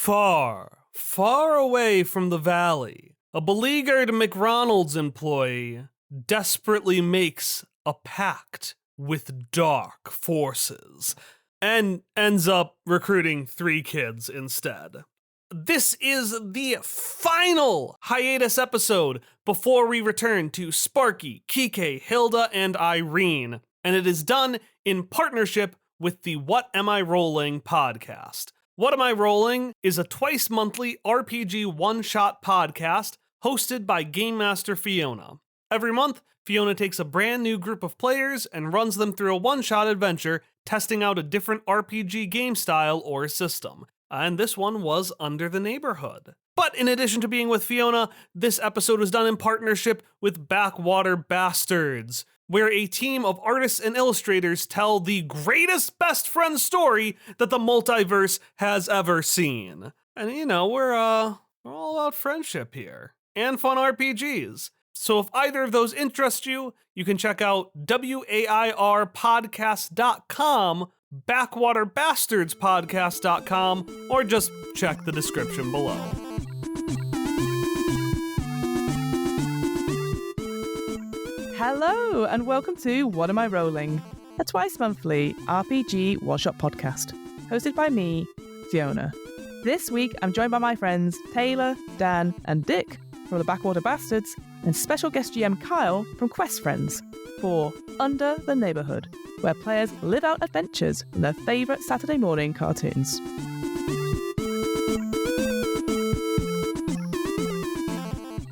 Far, far away from the valley, a beleaguered McRonalds employee desperately makes a pact with dark forces and ends up recruiting 3 kids instead. This is the final hiatus episode before we return to Sparky, Kike, Hilda, and Irene, and it is done in partnership with the What Am I Rolling podcast. What Am I Rolling is a twice-monthly RPG one-shot podcast hosted by Game Master Fiona. Every month, Fiona takes a brand new group of players and runs them through a one-shot adventure, testing out a different RPG game style or system. And this one was Under the Neighborhood. But in addition to being with Fiona, this episode was done in partnership with Backwater Bastards, where a team of artists and illustrators tell the greatest best friend story that the multiverse has ever seen. And we're all about friendship here, and fun RPGs. So if either of those interest you, you can check out wairpodcast.com, backwaterbastardspodcast.com, or just check the description below. Hello, and welcome to What Am I Rolling, a twice-monthly RPG one-shot podcast, hosted by me, Fiona. This week, I'm joined by my friends Taylor, Dan, and Dick from the Backwater Bastards, and special guest GM Kyle from Quest Friends for Under the Neighborhood, where players live out adventures from their favourite Saturday morning cartoons.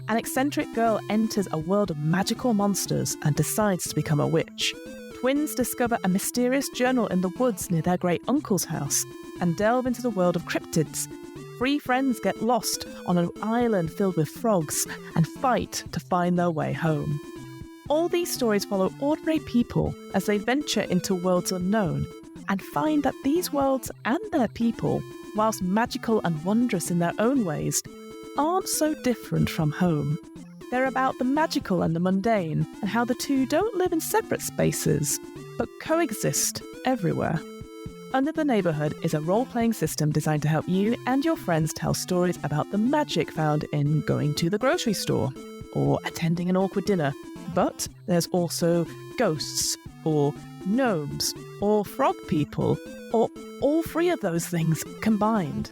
An eccentric girl enters a world of magical monsters and decides to become a witch. Twins discover a mysterious journal in the woods near their great uncle's house and delve into the world of cryptids. 3 friends get lost on an island filled with frogs and fight to find their way home. All these stories follow ordinary people as they venture into worlds unknown and find that these worlds and their people, whilst magical and wondrous in their own ways, aren't so different from home. They're about the magical and the mundane, and how the two don't live in separate spaces, but coexist everywhere. Under the Neighborhood is a role-playing system designed to help you and your friends tell stories about the magic found in going to the grocery store or attending an awkward dinner. But there's also ghosts, or gnomes, or frog people, or all 3 of those things combined.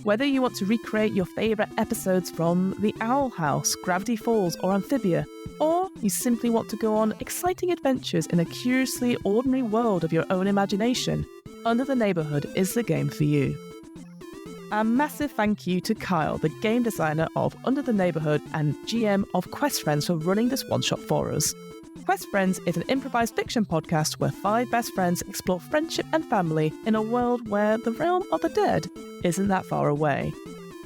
Whether you want to recreate your favourite episodes from The Owl House, Gravity Falls, or Amphibia, or you simply want to go on exciting adventures in a curiously ordinary world of your own imagination, Under the Neighborhood is the game for you. A massive thank you to Kyle, the game designer of Under the Neighborhood and GM of Quest Friends, for running this one-shot for us. Quest Friends is an improvised fiction podcast where 5 best friends explore friendship and family in a world where the realm of the dead isn't that far away.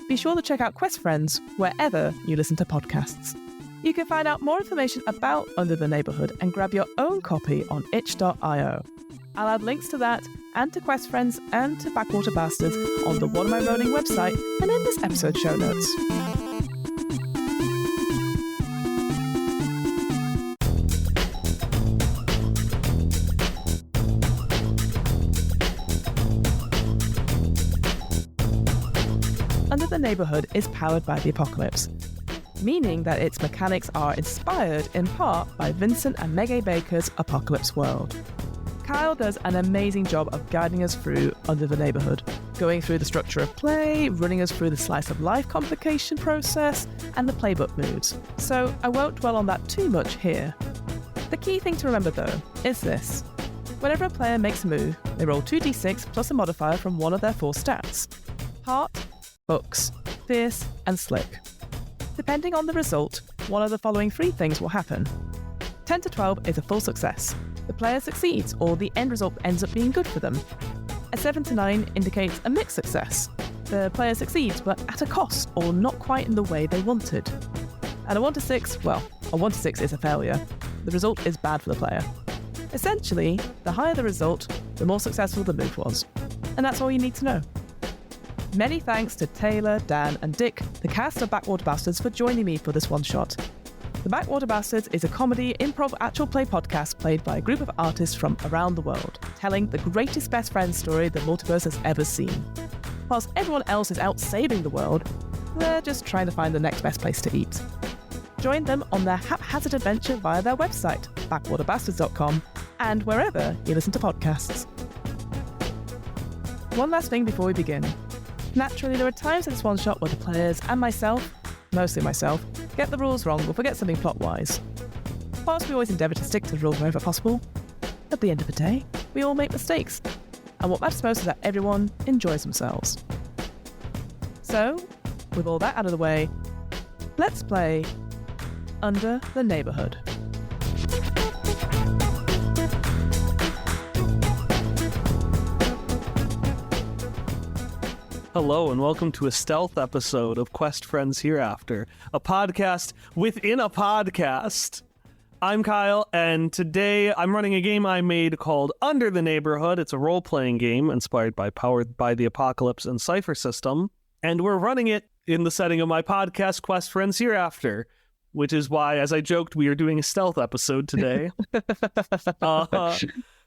Be sure to check out Quest Friends wherever you listen to podcasts. You can find out more information about Under the Neighborhood and grab your own copy on itch.io. I'll add links to that and to Quest Friends and to Backwater Bastards on the What Am I Rolling website and in this episode show notes. Under the Neighborhood is powered by the apocalypse, meaning that its mechanics are inspired in part by Vincent and Meg A. Baker's Apocalypse World. Kyle does an amazing job of guiding us through Under the Neighborhood, going through the structure of play, running us through the slice of life complication process, and the playbook moves, so I won't dwell on that too much here. The key thing to remember though is this. Whenever a player makes a move, they roll 2d6 plus a modifier from one of their 4 stats: Heart, Hooks, Fierce, and Slick. Depending on the result, one of the following 3 things will happen. 10 to 12 is a full success. The player succeeds, or the end result ends up being good for them. A 7 to 9 indicates a mixed success. The player succeeds, but at a cost, or not quite in the way they wanted. And a 1 to 6, well, a 1 to 6 is a failure. The result is bad for the player. Essentially, the higher the result, the more successful the move was. And that's all you need to know. Many thanks to Taylor, Dan, and Dick, the cast of Backwater Bastards, for joining me for this one-shot. The Backwater Bastards is a comedy, improv, actual play podcast played by a group of artists from around the world, telling the greatest best friend story the multiverse has ever seen. whilst everyone else is out saving the world, they're just trying to find the next best place to eat. Join them on their haphazard adventure via their website, backwaterbastards.com, and wherever you listen to podcasts. One last thing before we begin. Naturally, there are times in this one-shot where the players and myself, mostly myself, get the rules wrong or forget something plot-wise. Whilst we always endeavour to stick to the rules wherever possible, at the end of the day, we all make mistakes. And what matters most is that everyone enjoys themselves. So, with all that out of the way, let's play Under the Neighbourhood. Hello and welcome to a stealth episode of Quest Friends Hereafter, a podcast within a podcast. I'm Kyle, and today I'm running a game I made called Under the Neighborhood. It's a role-playing game inspired by Powered by the Apocalypse and Cypher System, and we're running it in the setting of my podcast Quest Friends Hereafter, which is why, as I joked, we are doing a stealth episode today.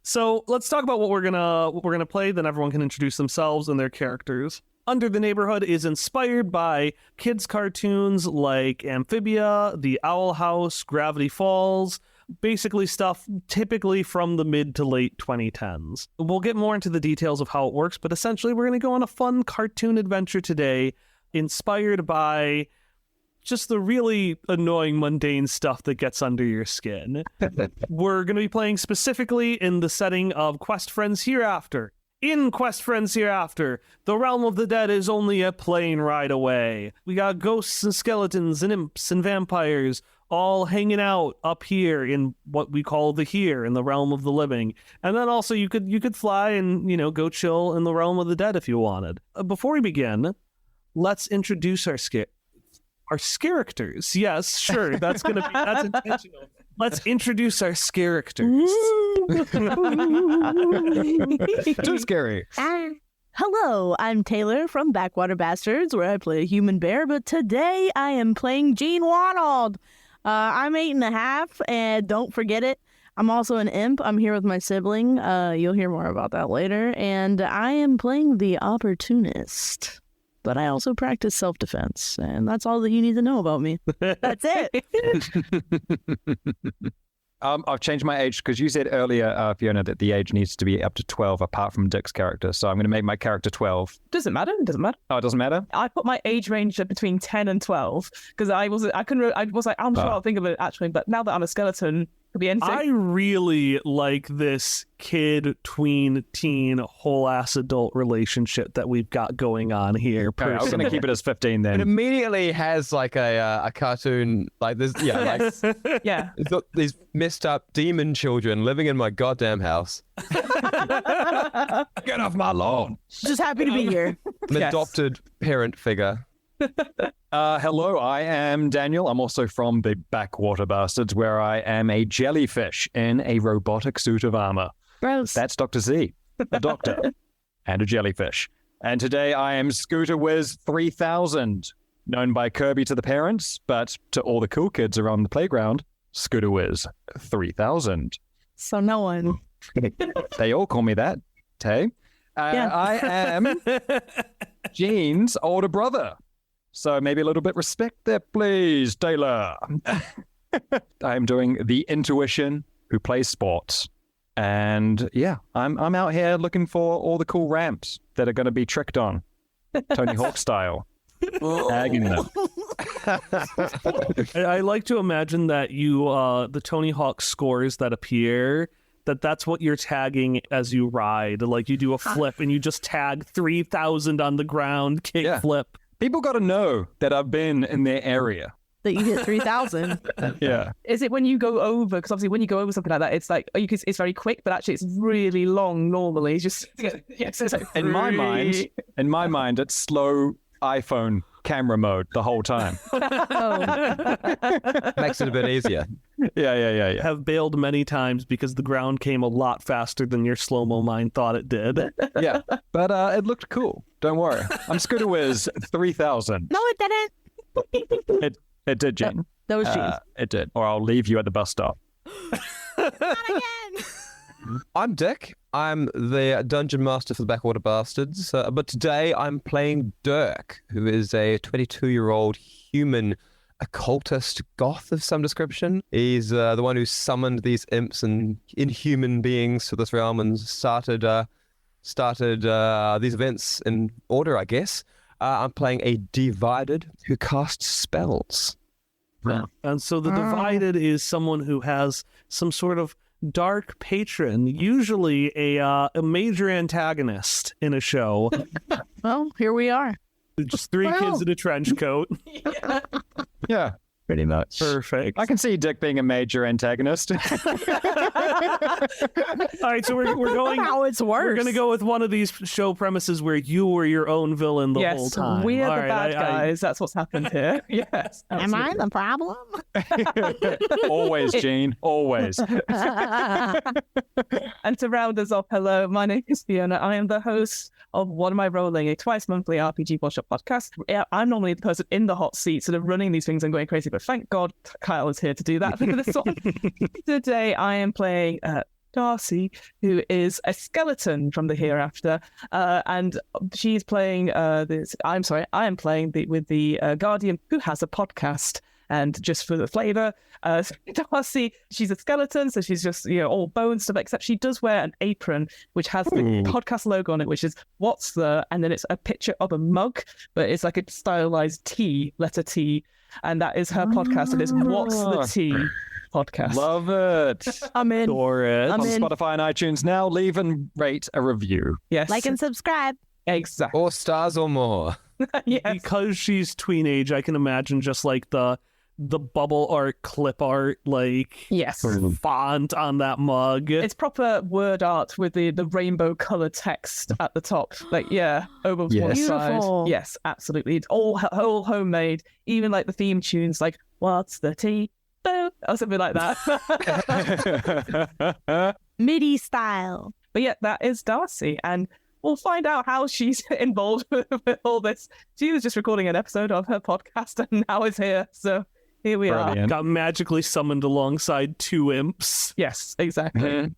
So let's talk about what we're gonna play. Then everyone can introduce themselves and their characters. Under the Neighborhood is inspired by kids' cartoons like Amphibia, The Owl House, Gravity Falls, basically stuff typically from the mid to late 2010s. We'll get more into the details of how it works, but essentially we're going to go on a fun cartoon adventure today inspired by just the really annoying, mundane stuff that gets under your skin. We're going to be playing specifically in the setting of Quest Friends Hereafter. In Quest Friends Hereafter, the realm of the dead is only a plane ride away. We got ghosts and skeletons and imps and vampires all hanging out up here in what we call the here, in the realm of the living. And then also you could fly and, go chill in the realm of the dead if you wanted. Before we begin, let's introduce our characters. Yes, sure. That's intentional. Let's introduce our characters. Too scary. Hello, I'm Taylor from Backwater Bastards, where I play a human bear, but today I am playing Gene Wanold. I'm 8.5, and don't forget it, I'm also an imp. I'm here with my sibling. You'll hear more about that later. And I am playing the Opportunist. But I also practice self-defense, and that's all that you need to know about me. That's it. I've changed my age because you said earlier, Fiona, that the age needs to be up to 12 apart from Dick's character. So I'm going to make my character 12. Doesn't matter. Oh, it doesn't matter? I put my age range at between 10 and 12 because I was like, I'm sure I'll think of it actually, but now that I'm a skeleton, it could be anything. I really like this kid, tween, teen, whole ass adult relationship that we've got going on here. Okay, I'm going to keep it as 15 then. It immediately has like a cartoon like this. Yeah, like yeah. It's got these messed up demon children living in my goddamn house. Get off my lawn. Just happy to be here. An Yes. adopted parent figure. Hello, I am Daniel. I'm also from the Backwater Bastards, where I am a jellyfish in a robotic suit of armor. Gross. That's Dr. Z, a doctor, and a jellyfish. And today I am Scooter Wiz 3000, known by Kirby to the parents, but to all the cool kids around the playground, Scooter Wiz 3000. So no one. They all call me that, Tay. Yeah. I am Gene's older brother. So maybe a little bit respect there, please, Taylor. I am doing the intuition who plays sports. And yeah, I'm out here looking for all the cool ramps that are going to be tricked on, Tony Hawk style. Tagging them. I like to imagine that you, the Tony Hawk scores that appear, that's what you're tagging as you ride. Like you do a flip and you just tag 3,000 on the ground, kick flip. People got to know that I've been in their area. That you hit 3,000. Yeah. Is it when you go over? Because obviously when you go over something like that, it's like it's very quick, but actually it's really long normally. It's just yes, it's like In my mind, it's slow iPhone camera mode the whole time. Makes it a bit easier. Yeah. Have bailed many times because the ground came a lot faster than your slow-mo mind thought it did. Yeah, but it looked cool. Don't worry. I'm Scooter Wiz 3000. No, it didn't. It did, Gene. That was Gene. It did. Or I'll leave you at the bus stop. Not again. I'm Dick. I'm the Dungeon Master for the Backwater Bastards. But today I'm playing Dirk, who is a 22-year-old human occultist goth of some description. He's the one who summoned these imps and inhuman beings to this realm and started these events in order, I guess. I'm playing a Divided who casts spells. And so the Divided is someone who has some sort of dark patron, usually a major antagonist in a show. Well, here we are. Just three kids in a trench coat. Yeah, pretty much. Perfect. I can see Dick being a major antagonist. All right, so we're going. How it's worse. We're going to go with one of these show premises where you were your own villain the whole time. We are All the right, bad guys. That's what's happened here. Yes. Am I the problem? Always, Gene. Always. And to round us off, hello, my name is Fiona. I am the host of What Am I Rolling, a twice-monthly RPG one-shot podcast. Yeah, I'm normally the person in the hot seat, sort of running these things and going crazy, but thank God Kyle is here to do that for this one. Today, I am playing Darcy, who is a skeleton from the hereafter, and she's playing this. I am playing with the Guardian, who has a podcast. And just for the flavor, Darcy, she's a skeleton, so she's just all bone stuff. Except she does wear an apron, which has the podcast logo on it, which is "What's the?" And then it's a picture of a mug, but it's like a stylized T, letter T, and that is her podcast. It is "What's the T?" podcast. Love it. I'm in. Adore it. I'm On in. Spotify and iTunes now. Leave and rate a review. Yes. Like and subscribe. exactly. Or stars or more. Yes. Because she's tween age, I can imagine just like the bubble art, clip art, like Yes. font on that mug. It's proper word art with the rainbow color text at the top. Like, over Yes. one side. Beautiful. Yes, absolutely. It's all homemade. Even like the theme tunes, like, what's the tea? Boo, or something like that. MIDI style. But yeah, that is Darcy. And we'll find out how she's involved with all this. She was just recording an episode of her podcast and now is here. So here we are. Brilliant. Got magically summoned alongside two imps. Yes, exactly.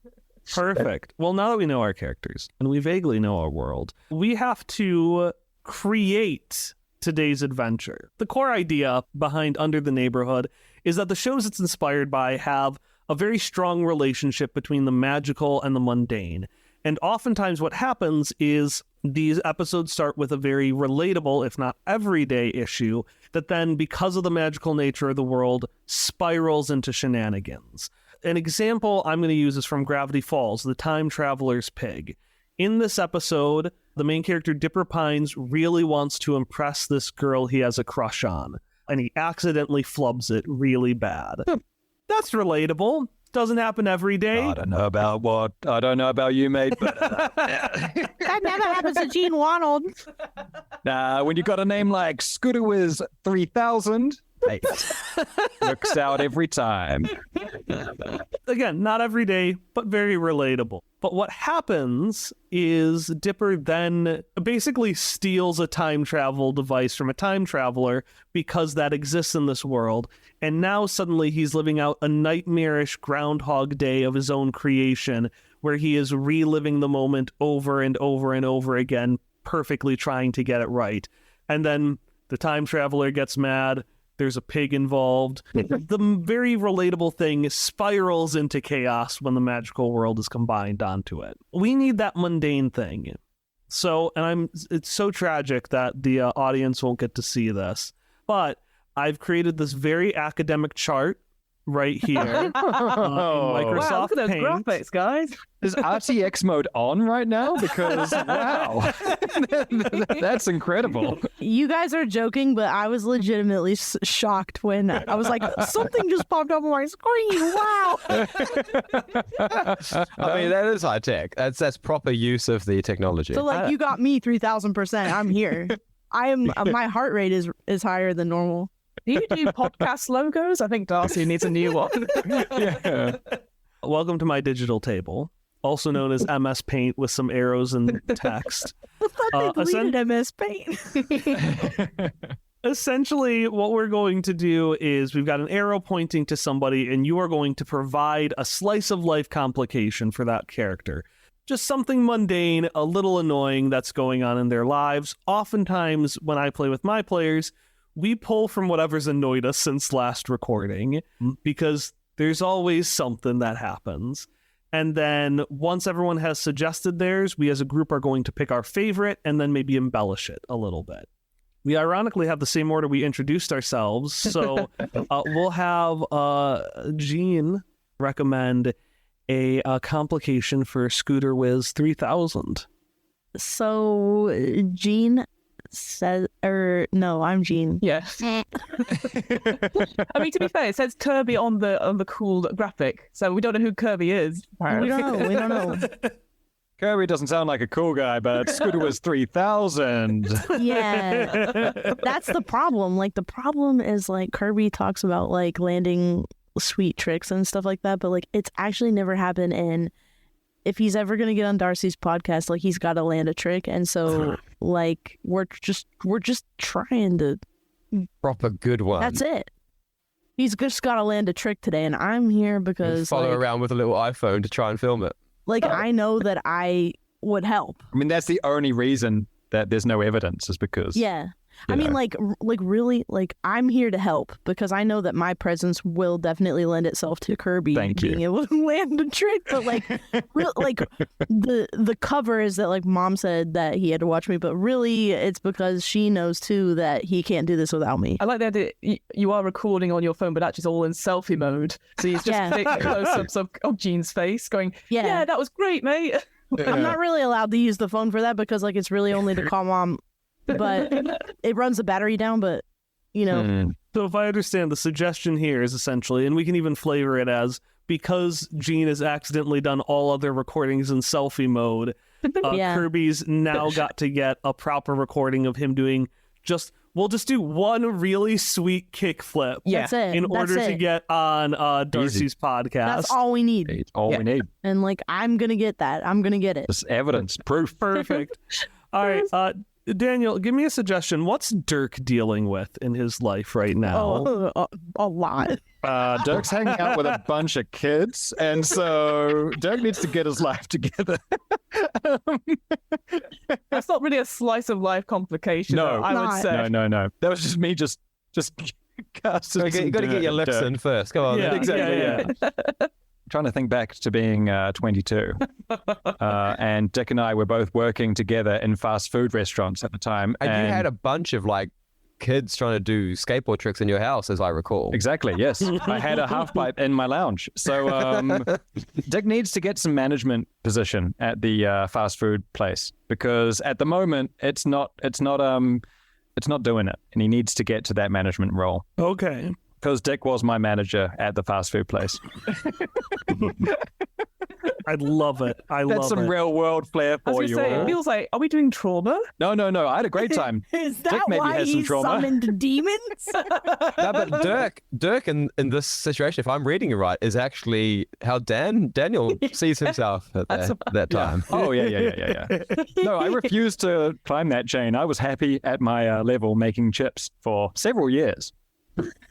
Perfect. Well, now that we know our characters and we vaguely know our world, we have to create today's adventure. The core idea behind Under the Neighborhood is that the shows it's inspired by have a very strong relationship between the magical and the mundane. And oftentimes what happens is these episodes start with a very relatable, if not everyday issue, that then, because of the magical nature of the world, spirals into shenanigans. An example I'm going to use is from Gravity Falls, The Time Traveler's Pig. In this episode, the main character, Dipper Pines, really wants to impress this girl he has a crush on, and he accidentally flubs it really bad. That's relatable. Doesn't happen every day. I don't know about you, mate, but That never happens to Gene Wanold. when you got a name like Scooterwiz 3000, mate, looks out every time. Again, not every day, but very relatable. But what happens is Dipper then basically steals a time travel device from a time traveler because that exists in this world. And now suddenly he's living out a nightmarish Groundhog Day of his own creation, where he is reliving the moment over and over and over again, perfectly trying to get it right. And then the time traveler gets mad. There's a pig involved. The very relatable thing spirals into chaos when the magical world is combined onto it. We need that mundane thing. So, it's so tragic that the audience won't get to see this, but I've created this very academic chart right here in Microsoft Wow, look at those Paint. graphics, guys. Is RTX mode on right now? Because, wow, that's incredible. You guys are joking, but I was legitimately shocked when I was like, something just popped up on my screen. Wow. I mean, that is high tech. That's proper use of the technology. So, like, you got me 3,000%. I'm here. I am. My heart rate is higher than normal. Do you do podcast logos? I think Darcy needs a new one. Yeah. Welcome to my digital table, also known as MS Paint with some arrows and text. I thought they deleted MS Paint. Essentially, what we're going to do is we've got an arrow pointing to somebody, and you are going to provide a slice of life complication for that character. Just something mundane, a little annoying that's going on in their lives. Oftentimes, when I play with my players, we pull from whatever's annoyed us since last recording, because there's always something that happens. And then once everyone has suggested theirs, we as a group are going to pick our favorite and then maybe embellish it a little bit. We ironically have the same order we introduced ourselves, so we'll have Jean recommend a complication for Scooter Wiz 3000. So Jean says, no, I'm Jean. Yes. I mean, to be fair, it says Kirby on the cool graphic, so we don't know who Kirby is. We don't know. Kirby doesn't sound like a cool guy, but Scooter was 3000. Yeah, that's the problem. Like, the problem is, like, Kirby talks about, like, landing sweet tricks and stuff like that, but, like, it's actually never happened. And if he's ever gonna get on Darcy's podcast, like, he's got to land a trick. And so, like, we're just trying to Proper good one. That's it. He's just got to land a trick today, and I'm here because follow around with a little iPhone to try and film it. Like, I know that I would help. I mean, that's the only reason that there's no evidence is because... Yeah. I mean, like really, like, I'm here to help because I know that my presence will definitely lend itself to Kirby being able to land a trick. But, like, the cover is that, like, Mom said that he had to watch me, but really it's because she knows, too, that he can't do this without me. I like the idea you are recording on your phone, but actually it's all in selfie mode. So he's just taking close-ups of Jean's face going, yeah, that was great, mate. I'm not really allowed to use the phone for that because, like, it's really only to call Mom. But it runs the battery down, but, you know. So if I understand, the suggestion here is essentially, and we can even flavor it as, because Jean has accidentally done all other recordings in selfie mode, Kirby's now got to get a proper recording of him doing we'll just do one really sweet kickflip That's it. in order to get on Darcy's podcast. That's all we need. It's all we need. And, like, I'm going to get that. I'm going to get it. It's evidence, proof. Perfect. All right, Daniel, give me a suggestion. What's Dirk dealing with in his life right now? A lot. Dirk's hanging out with a bunch of kids, and so Dirk needs to get his life together. That's not really a slice of life complication, No, I would say. No. That was just me just casting. You got to get your lips in first. Come on. Yeah, exactly. Yeah. Trying to think back to being 22. And Dick and I were both working together in fast food restaurants at the time. And you had a bunch of, like, kids trying to do skateboard tricks in your house, as I recall. Exactly, yes. I had a half pipe in my lounge. So Dick needs to get some management position at the fast food place because at the moment it's not doing it, and he needs to get to that management role. Okay. Because Dick was my manager at the fast food place. I love it. That's some real world flair for you. It feels like, are we doing trauma? No. I had a great time. Is that Dick maybe why has some he trauma. summoned demons? No, but Dirk in this situation, if I'm reading it right, is actually how Daniel sees himself at that time. Oh, yeah. No, I refused to climb that chain. I was happy at my level making chips for several years.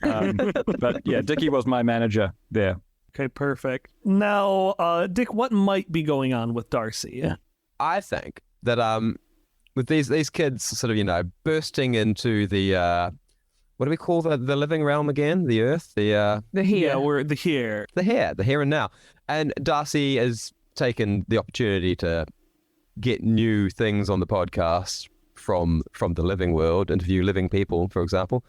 But yeah, Dickie was my manager there. Okay, perfect. Now, Dick, what might be going on with Darcy? I think that with these kids sort of, bursting into the what do we call the living realm again? The earth? The here. Yeah, we're the here. The here and now. And Darcy has taken the opportunity to get new things on the podcast from the living world, interview living people, for example.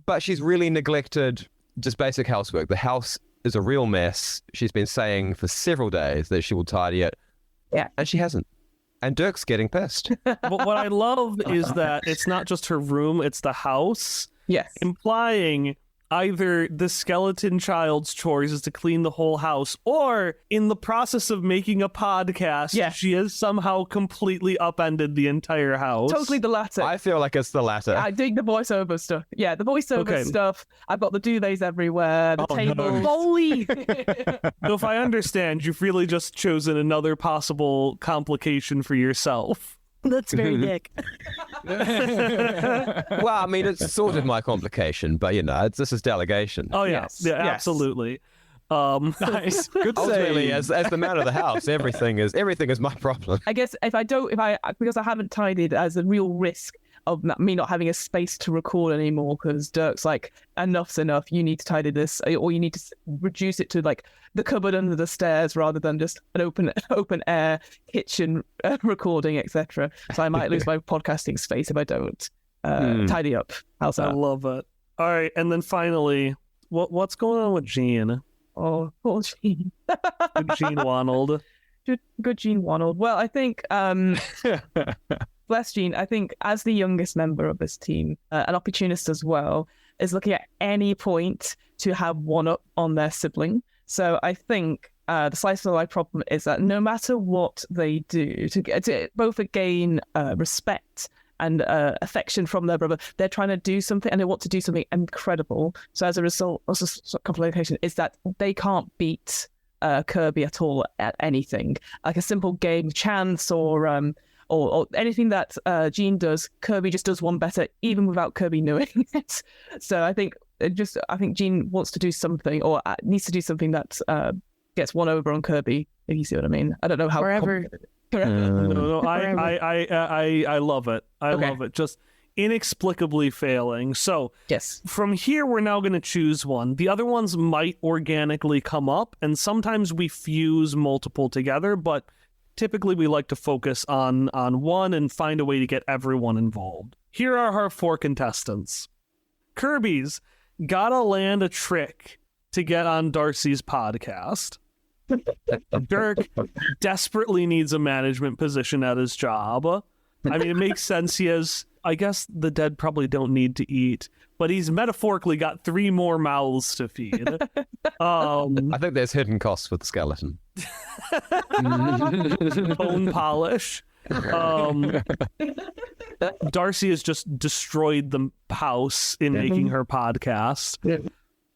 But she's really neglected just basic housework. The house is a real mess. She's been saying for several days that she will tidy it. Yeah. And she hasn't. And Dirk's getting pissed. But what I love is that it's not just her room, it's the house. Yes. Implying either the skeleton child's chores is to clean the whole house, or in the process of making a podcast, she has somehow completely upended the entire house. Totally the latter. I feel like it's the latter. I dig the voiceover stuff. Yeah, the voiceover stuff. I've got the duvets everywhere, the table. Holy! So if I understand, you've really just chosen another possible complication for yourself. That's very Nick. Well, I mean, it's sort of my complication, but this is delegation. Oh yeah, Yes, yeah, yes. absolutely. Nice. Good Ultimately, save. as the man of the house, everything is my problem. I guess because I haven't tidied, as a real risk of me not having a space to record anymore, because Dirk's like, enough's enough, you need to tidy this, or you need to reduce it to like the cupboard under the stairs rather than just an open air kitchen recording, etc. So I might lose my podcasting space if I don't tidy up. How's I that? love it. All right, and then finally, what's going on with Gene? Oh, poor Gene. Gene Wanold. Good Gene Wanold. Well, I think bless Gene, I think as the youngest member of this team, an opportunist as well, is looking at any point to have one up on their sibling. So I think the slice of life problem is that no matter what they do to both gain respect and affection from their brother, they're trying to do something and they want to do something incredible. So as a result, also complication is that they can't beat Kirby at all at anything. Like a simple game chance or anything that Gene does, Kirby just does one better, even without Kirby knowing it. So I think Gene wants to do something, or needs to do something that gets one over on Kirby. If you see what I mean. I don't know how. Forever. No, I love it. I Okay. love it. Just inexplicably failing. So Yes. from here, we're now going to choose one. The other ones might organically come up, and sometimes we fuse multiple together, but typically we like to focus on one and find a way to get everyone involved. Here are our 4 contestants. Kirby's gotta land a trick to get on Darcy's podcast. Dirk desperately needs a management position at his job. I mean, it makes sense. He has, I guess the dead probably don't need to eat, but he's metaphorically got 3 more mouths to feed. I think there's hidden costs with the skeleton. Bone polish. Darcy has just destroyed the house in making her podcast.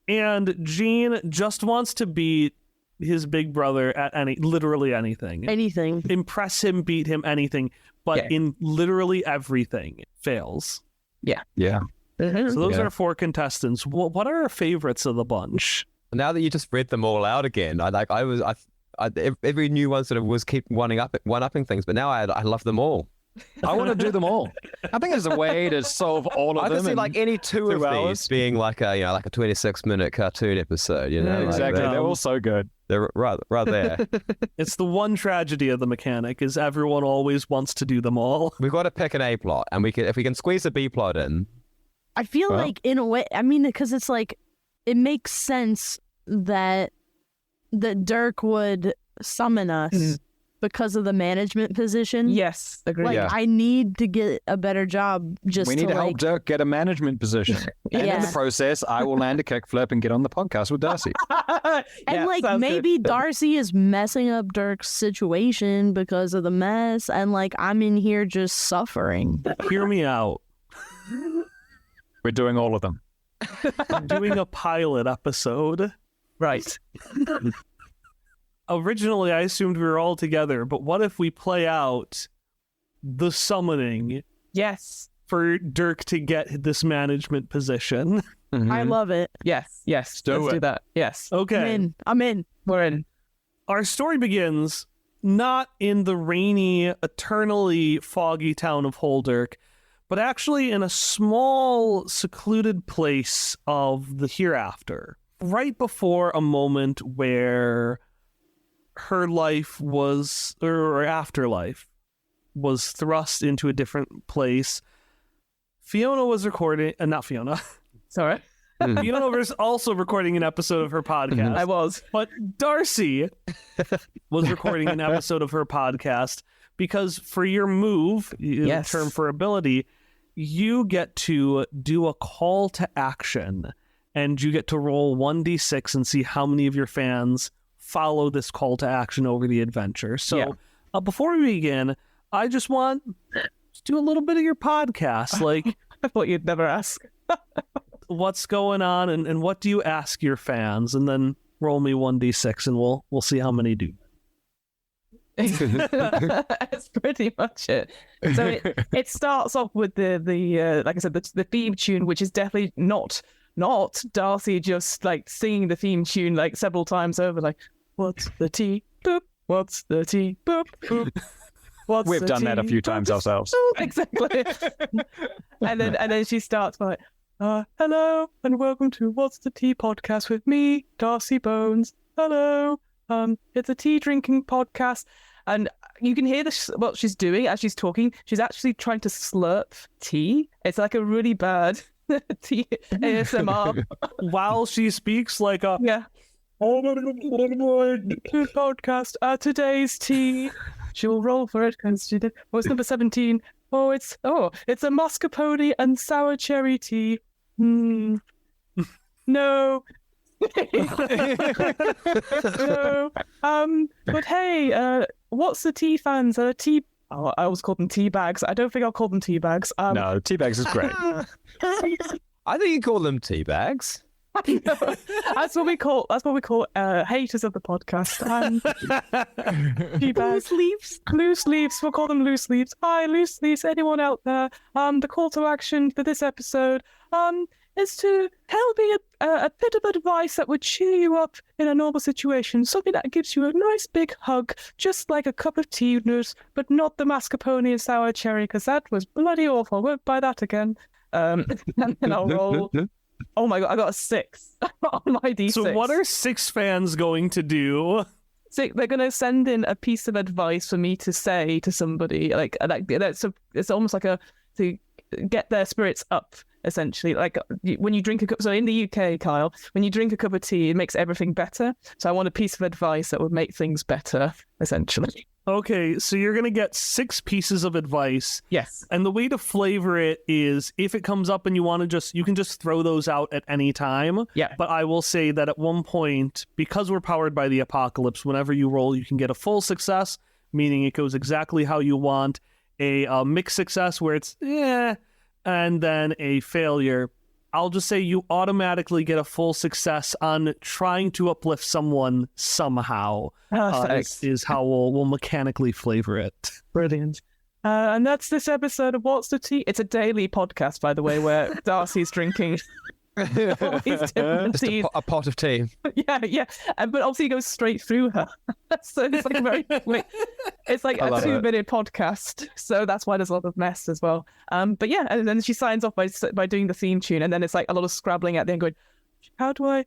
And Gene just wants to beat his big brother at literally anything. Anything. Impress him, beat him, anything. But in literally everything, fails. Yeah. So those Yeah. are 4 contestants. What are our favorites of the bunch? Now that you just read them all out again, every new one sort of was keep one-upping things, but now I love them all. I want to do them all. I think there's a way to solve all of I them. can see like any 2 of 2 these hours. being like a 26-minute cartoon episode. Like Exactly. They're all so good. they're right there. It's the one tragedy of the mechanic is everyone always wants to do them all. We've got to pick an A plot, and if we can squeeze a B plot in. I feel Well. like in a way, I mean, because it's like, it makes sense that Dirk would summon us because of the management position. Yes. Agree. Like, Yeah. I need to get a better job just We need to help Dirk get a management position. And in Yeah. the process, I will land a kickflip and get on the podcast with Darcy. And Yeah, like sounds maybe good. Darcy is messing up Dirk's situation because of the mess, and like I'm in here just suffering. Hear me out. We're doing all of them. I'm doing a pilot episode. Right. Originally, I assumed we were all together, but what if we play out the summoning Yes. for Dirk to get this management position? I love it. Yes. Yes. do Let's do it. that. Yes. Okay. I'm in. We're in. Our story begins not in the rainy, eternally foggy town of Holdirk, but actually in a small, secluded place of the hereafter, right before a moment where her life was, or afterlife, was thrust into a different place. Fiona was recording, not Fiona. Sorry. Fiona was also recording an episode of her podcast. I was. But Darcy was recording an episode of her podcast because for your move, Yes. term for ability, you get to do a call to action and you get to roll 1d6 and see how many of your fans follow this call to action over the adventure. So before we begin, I just want to do a little bit of your podcast. Like, I thought you'd never ask. what's going on and what do you ask your fans? And then roll me 1d6 and we'll see how many do. That's pretty much it. So it starts off with the like I said, the theme tune, which is definitely not Darcy just like singing the theme tune like several times over, like, what's the tea? Boop. What's the tea? Boop. Boop. What's We've the done that a tea? few Boop. times ourselves. Exactly. and then she starts by hello and welcome to What's the Tea podcast with me, Darcy Bones. Hello. It's a tea drinking podcast. And you can hear what she's doing as she's talking. She's actually trying to slurp tea. It's like a really bad tea ASMR. While she speaks like a Yeah. Podcast. Today's tea. She will roll for it because she did. Oh, it's number 17. It's a mascarpone and sour cherry tea. No. No. But hey, what's the tea fans? Tea. Oh, I always call them tea bags. I don't think I'll call them tea bags. No, teabags is great. I think you call them tea bags. That's what we call haters of the podcast. Tea bags. Loose leaves. We'll call them loose leaves. Hi, loose leaves. Anyone out there? The call to action for this episode is to help me a bit of advice that would cheer you up in a normal situation. Something that gives you a nice big hug, just like a cup of tea, nurse, but not the mascarpone and sour cherry, because that was bloody awful. I won't buy that again. And then I'll roll. Oh my god, I got a 6 on my D6. So what are 6 fans going to do? So they're going to send in a piece of advice for me to say to somebody, like it's almost like to get their spirits up, essentially. Like when you drink a cup, so in the UK, Kyle, when you drink a cup of tea, it makes everything better. So I want a piece of advice that would make things better, essentially. Okay, so you're going to get 6 pieces of advice. Yes. And the way to flavor it is if it comes up and you can just throw those out at any time. Yeah. But I will say that at one point, because we're powered by the apocalypse, whenever you roll, you can get a full success, meaning it goes exactly how you want, a mixed success where it's and then a failure. I'll just say you automatically get a full success on trying to uplift someone somehow. Is how we'll mechanically flavor it. Brilliant. And that's this episode of What's the Tea? It's a daily podcast, by the way, where Darcy's drinking all these different Just teas. a pot of tea. Yeah. But obviously it goes straight through her. So it's like very quick. It's like a 2-minute podcast. So that's why there's a lot of mess as well. But yeah, and then she signs off by doing the theme tune. And then it's like a lot of scrabbling at the end going, how do I,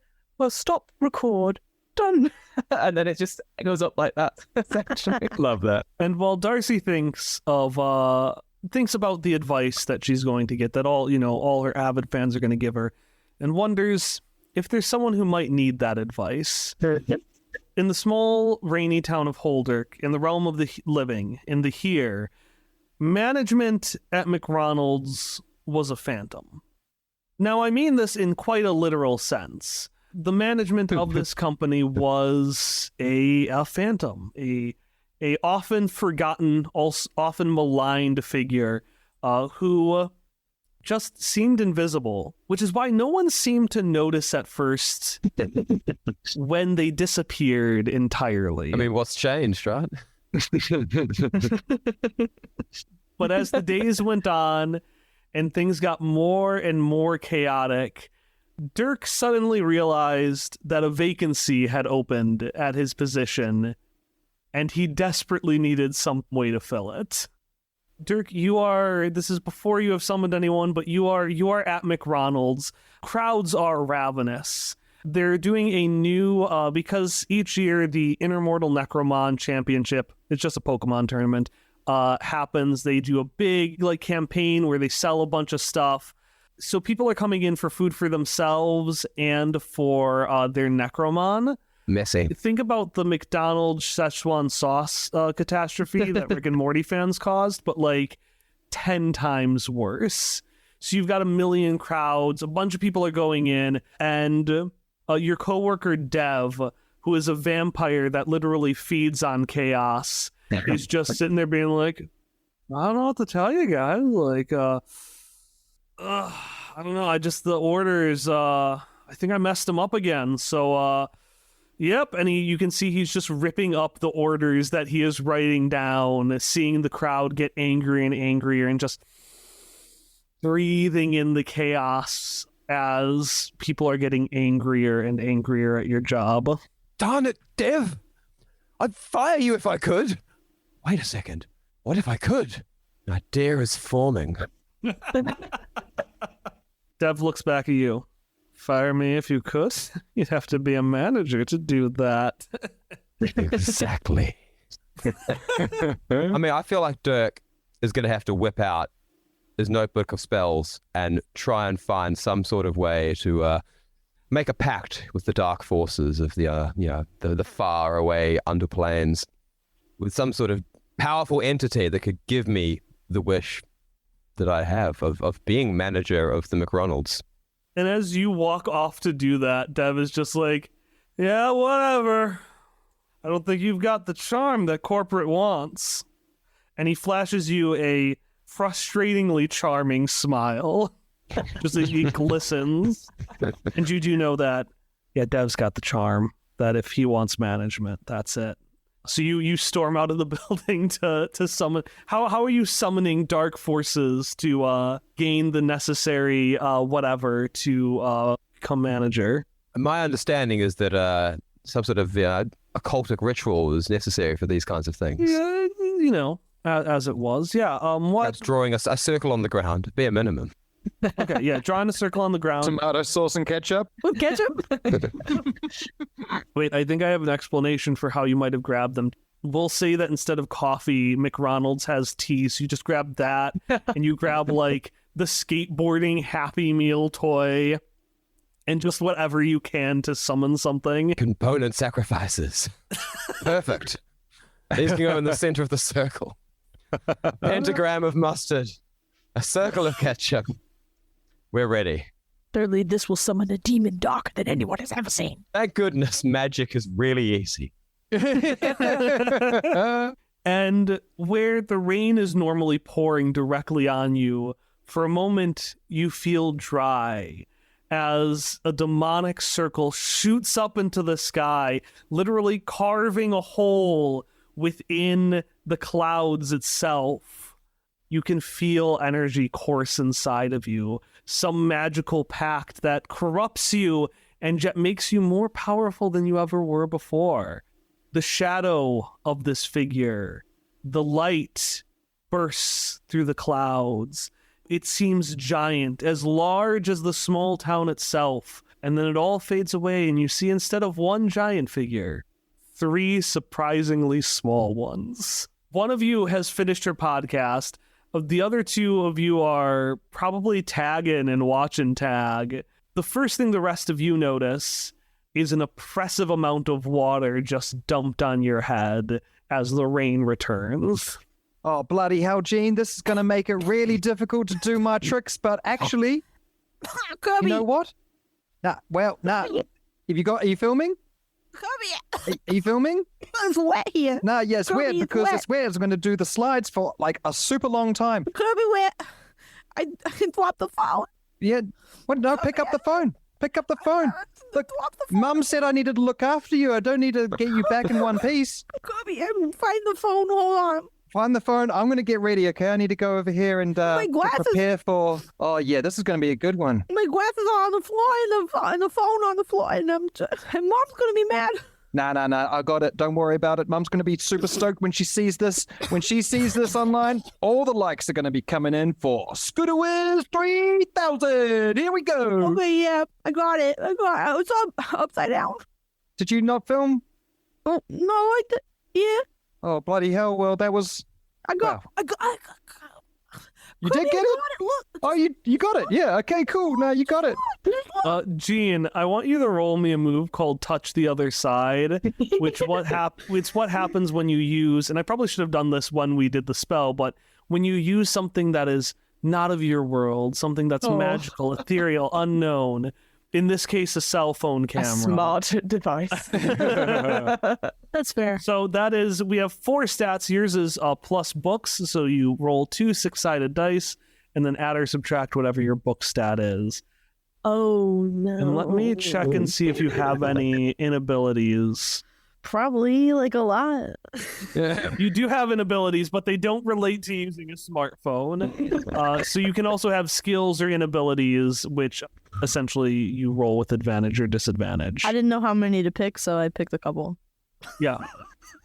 stop, record, done. And then it just goes up like that, essentially. Love that. And while Darcy thinks about the advice that she's going to get, that all her avid fans are going to give her, and wonders if there's someone who might need that advice. In the small, rainy town of Holderk, in the realm of the living, in the here, management at McRonalds was a phantom. Now, I mean this in quite a literal sense. The management of this company was a phantom, a often forgotten, often maligned figure who just seemed invisible, which is why no one seemed to notice at first when they disappeared entirely. I mean, what's changed, right? But as the days went on and things got more and more chaotic, Dirk suddenly realized that a vacancy had opened at his position, and he desperately needed some way to fill it. Dirk, this is before you have summoned anyone, but you are at McRonalds. Crowds are ravenous. They're doing a new, because each year the Intermortal Necromon Championship, it's just a Pokemon tournament, happens. They do a big campaign where they sell a bunch of stuff. So people are coming in for food for themselves and for their Necromon. Messy. Think about the McDonald's Szechuan sauce catastrophe that Rick and Morty fans caused, but 10 times worse. So you've got a million crowds, a bunch of people are going in, and your coworker Dev, who is a vampire that literally feeds on chaos, is just sitting there being like, I don't know what to tell you guys. I don't know. The orders, I think I messed them up again. So, Yep, and you can see he's just ripping up the orders that he is writing down, seeing the crowd get angrier and angrier, and just breathing in the chaos as people are getting angrier and angrier at your job. Darn it, Dev! I'd fire you if I could. Wait a second. What if I could? An idea is forming. Dev looks back at you. Fire me if you could? You'd have to be a manager to do that. Exactly. I mean, I feel like Dirk is going to have to whip out his notebook of spells and try and find some sort of way to make a pact with the dark forces of the far away underplanes, with some sort of powerful entity that could give me the wish that I have of being manager of the McRonalds. And as you walk off to do that, Dev is just like, yeah, whatever. I don't think you've got the charm that corporate wants. And he flashes you a frustratingly charming smile. Just as he glistens. And you do know that, yeah, Dev's got the charm, that if he wants management, that's it. So you storm out of the building to summon. How are you summoning dark forces to gain the necessary whatever to become manager? My understanding is that some sort of occultic ritual is necessary for these kinds of things. Yeah, as it was. Yeah. Perhaps drawing a circle on the ground, be a minimum. Okay, yeah, drawing a circle on the ground. Tomato sauce and ketchup. With ketchup? Wait, I think I have an explanation for how you might have grabbed them. We'll say that instead of coffee, McRonalds has tea, so you just grab that, and you grab, like, the skateboarding Happy Meal toy, and just whatever you can to summon something. Component sacrifices. Perfect. These can go in the center of the circle. A pentagram of mustard. A circle of ketchup. We're ready. Thirdly, this will summon a demon darker than anyone has ever seen. Thank goodness magic is really easy. And where the rain is normally pouring directly on you, for a moment you feel dry as a demonic circle shoots up into the sky, literally carving a hole within the clouds itself. You can feel energy course inside of you, some magical pact that corrupts you and yet makes you more powerful than you ever were before. The shadow of this figure, the light bursts through the clouds. It seems giant, as large as the small town itself, and then it all fades away and you see, instead of one giant figure, 3 surprisingly small ones. One of you has finished her podcast. The other 2 of you are probably tagging and watching tag. The first thing the rest of you notice is an oppressive amount of water just dumped on your head as the rain returns. Oh, bloody hell, Gene. This is going to make it really difficult to do my tricks, but actually, Kirby, you know what? Are you filming? Kirby, Are you filming? it's wet here. No, yeah, it's Kirby, weird it's because wet. it's weird. It's going to do the slides for like a super long time. Kirby, wet. I dropped the phone. Yeah. What? No, pick up the phone. Pick up the phone. Look, Mum said I needed to look after you. I don't need to get you back in one piece. Kirby, find the phone. Hold on. Find the phone. I'm going to get ready, okay? I need to go over here and My glasses. prepare for... Oh, yeah, this is going to be a good one. My glasses are on the floor and the phone on the floor, and Mom's gonna be mad. Nah, I got it. Don't worry about it. Mum's going to be super stoked when she sees this. When she sees this online, all the likes are going to be coming in for Scooterwiz 3000. Here we go. Okay, yeah, I got it. It's upside down. Did you not film? Oh no, yeah. Oh, bloody hell. Well, that was... I got. You did get it? Look. Oh, you got it. Yeah, okay, cool. No, you got it. Gene, I want you to roll me a move called Touch the Other Side, it's what happens when you use, and I probably should have done this when we did the spell, but when you use something that is not of your world, something that's magical, ethereal, unknown, in this case, a cell phone camera. A smart device. That's fair. So that is, we have 4 stats. Yours is plus books, so you roll 2 6-sided dice, and then add or subtract whatever your book stat is. Oh, no. And let me check and see if you have any inabilities. Probably like a lot. You do have inabilities, but they don't relate to using a smartphone. So you can also have skills or inabilities, which essentially you roll with advantage or disadvantage. I didn't know how many to pick, so I picked a couple. Yeah.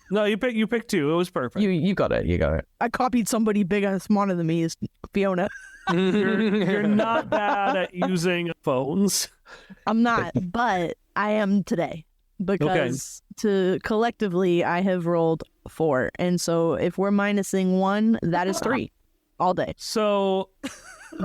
No, you picked two. It was perfect. You got it. You got it. I copied somebody bigger and smarter than me, is Fiona. You're not bad at using phones. I'm not, but I am today. Because collectively I have rolled 4. And so if we're minusing 1, that is 3 all day. So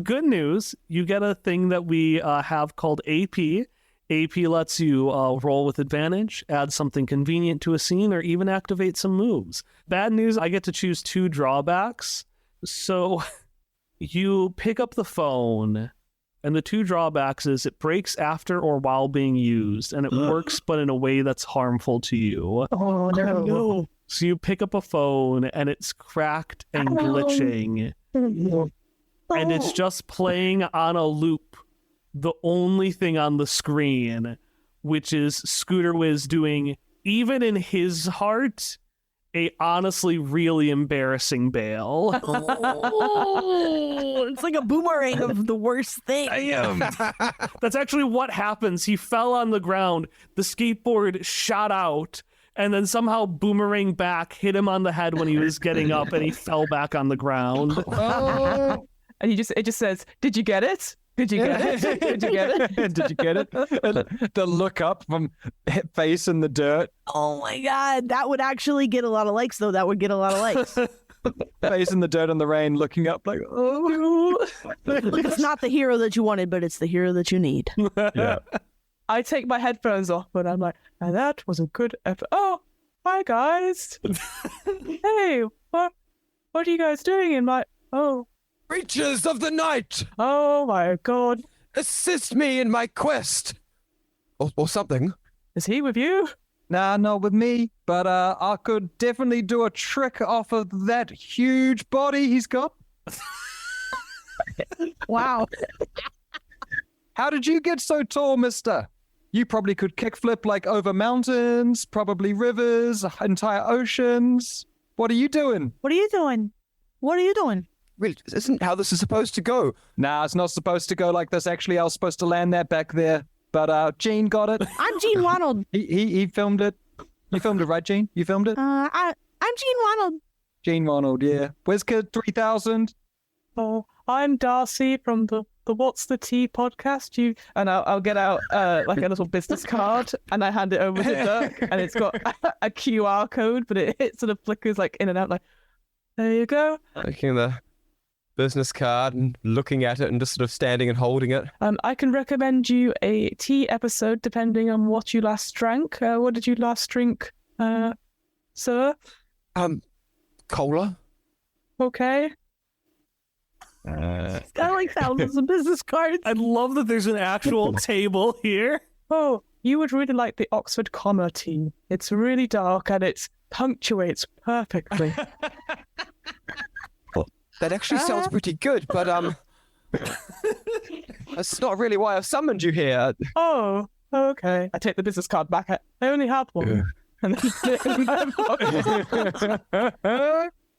good news, you get a thing that we have called AP. AP lets you roll with advantage, add something convenient to a scene, or even activate some moves. Bad news, I get to choose 2 drawbacks. So you pick up the phone, and the 2 drawbacks is it breaks after or while being used, and it works but in a way that's harmful to you. Oh, no. So you pick up a phone, and it's cracked and glitching, and it's just playing on a loop the only thing on the screen, which is Scooter Wiz doing, even in his heart, a honestly really embarrassing bail. Oh, it's like a boomerang of the worst thing. That's actually what happens. He fell on the ground, the skateboard shot out, and then somehow boomerang back, hit him on the head when he was getting up, and he fell back on the ground. And it just says, "Did you get it? Did you get it? Did you get it? Did you get it? The look up from face in the dirt. Oh my God. That would actually get a lot of likes, though. That would get a lot of likes. Face in the dirt in the rain, looking up like, oh. It's not the hero that you wanted, but it's the hero that you need. Yeah. I take my headphones off, and I'm like, "Now that was a good effort." Oh, hi guys. Hey, what are you guys doing in my? Creatures of the night, Oh my God. assist me in my quest. Or something. Is he with you? Nah, not with me, but I could definitely do a trick off of that huge body he's got. Wow. How did you get so tall, mister? You probably could kickflip like over mountains, probably rivers, entire oceans. What are you doing? What are you doing? What are you doing? Really, this isn't how this is supposed to go. Nah, it's not supposed to go like this. Actually, I was supposed to land that back there, but Gene got it. I'm Gene Ronald. He filmed it. You filmed it, right, Gene? You filmed it? I'm Gene Ronald. Gene Ronald, yeah. WizKid 3000. Oh, I'm Darcy from the What's the Tea podcast. And I'll get out like a little business card, and I hand it over to Dirk, and it's got a QR code, but it sort of flickers like in and out. Like, there you go. Taking the business card and looking at it and just sort of standing and holding it. I can recommend you a tea episode depending on what you last drank. What did you last drink, sir? Cola. Okay. It's got like thousands of business cards. I love that there's an actual table here. Oh, you would really like the Oxford Comma tea. It's really dark and it punctuates perfectly. Well, that actually sounds pretty good, but that's not really why I've summoned you here. Oh, okay. I take the business card back. I only have one. And then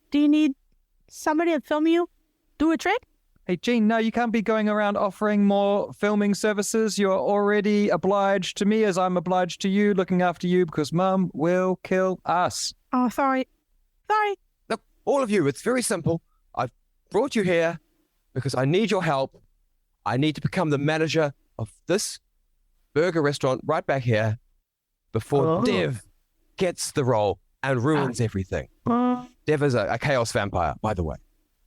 Do you need somebody to film you? Do a trick? Hey, Gene, no, you can't be going around offering more filming services. You're already obliged to me as I'm obliged to you, looking after you, because Mum will kill us. Oh, sorry. Sorry. Look, all of you, it's very simple. I've brought you here because I need your help. I need to become the manager of this burger restaurant right back here before Dev gets the role and ruins everything. Dev is a chaos vampire, by the way.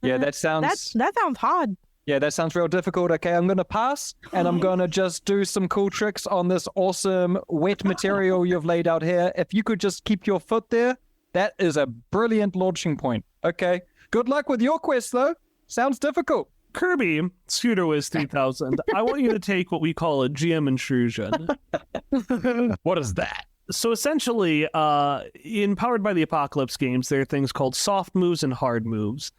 Yeah, that sounds... That sounds hard. Yeah, that sounds real difficult. Okay, I'm going to pass, and I'm going to just do some cool tricks on this awesome wet material you've laid out here. If you could just keep your foot there, that is a brilliant launching point. Okay, good luck with your quest, though. Sounds difficult. Kirby, Scooter Wiz 3000, I want you to take what we call a GM intrusion. What is that? So essentially, in Powered by the Apocalypse games, there are things called soft moves and hard moves.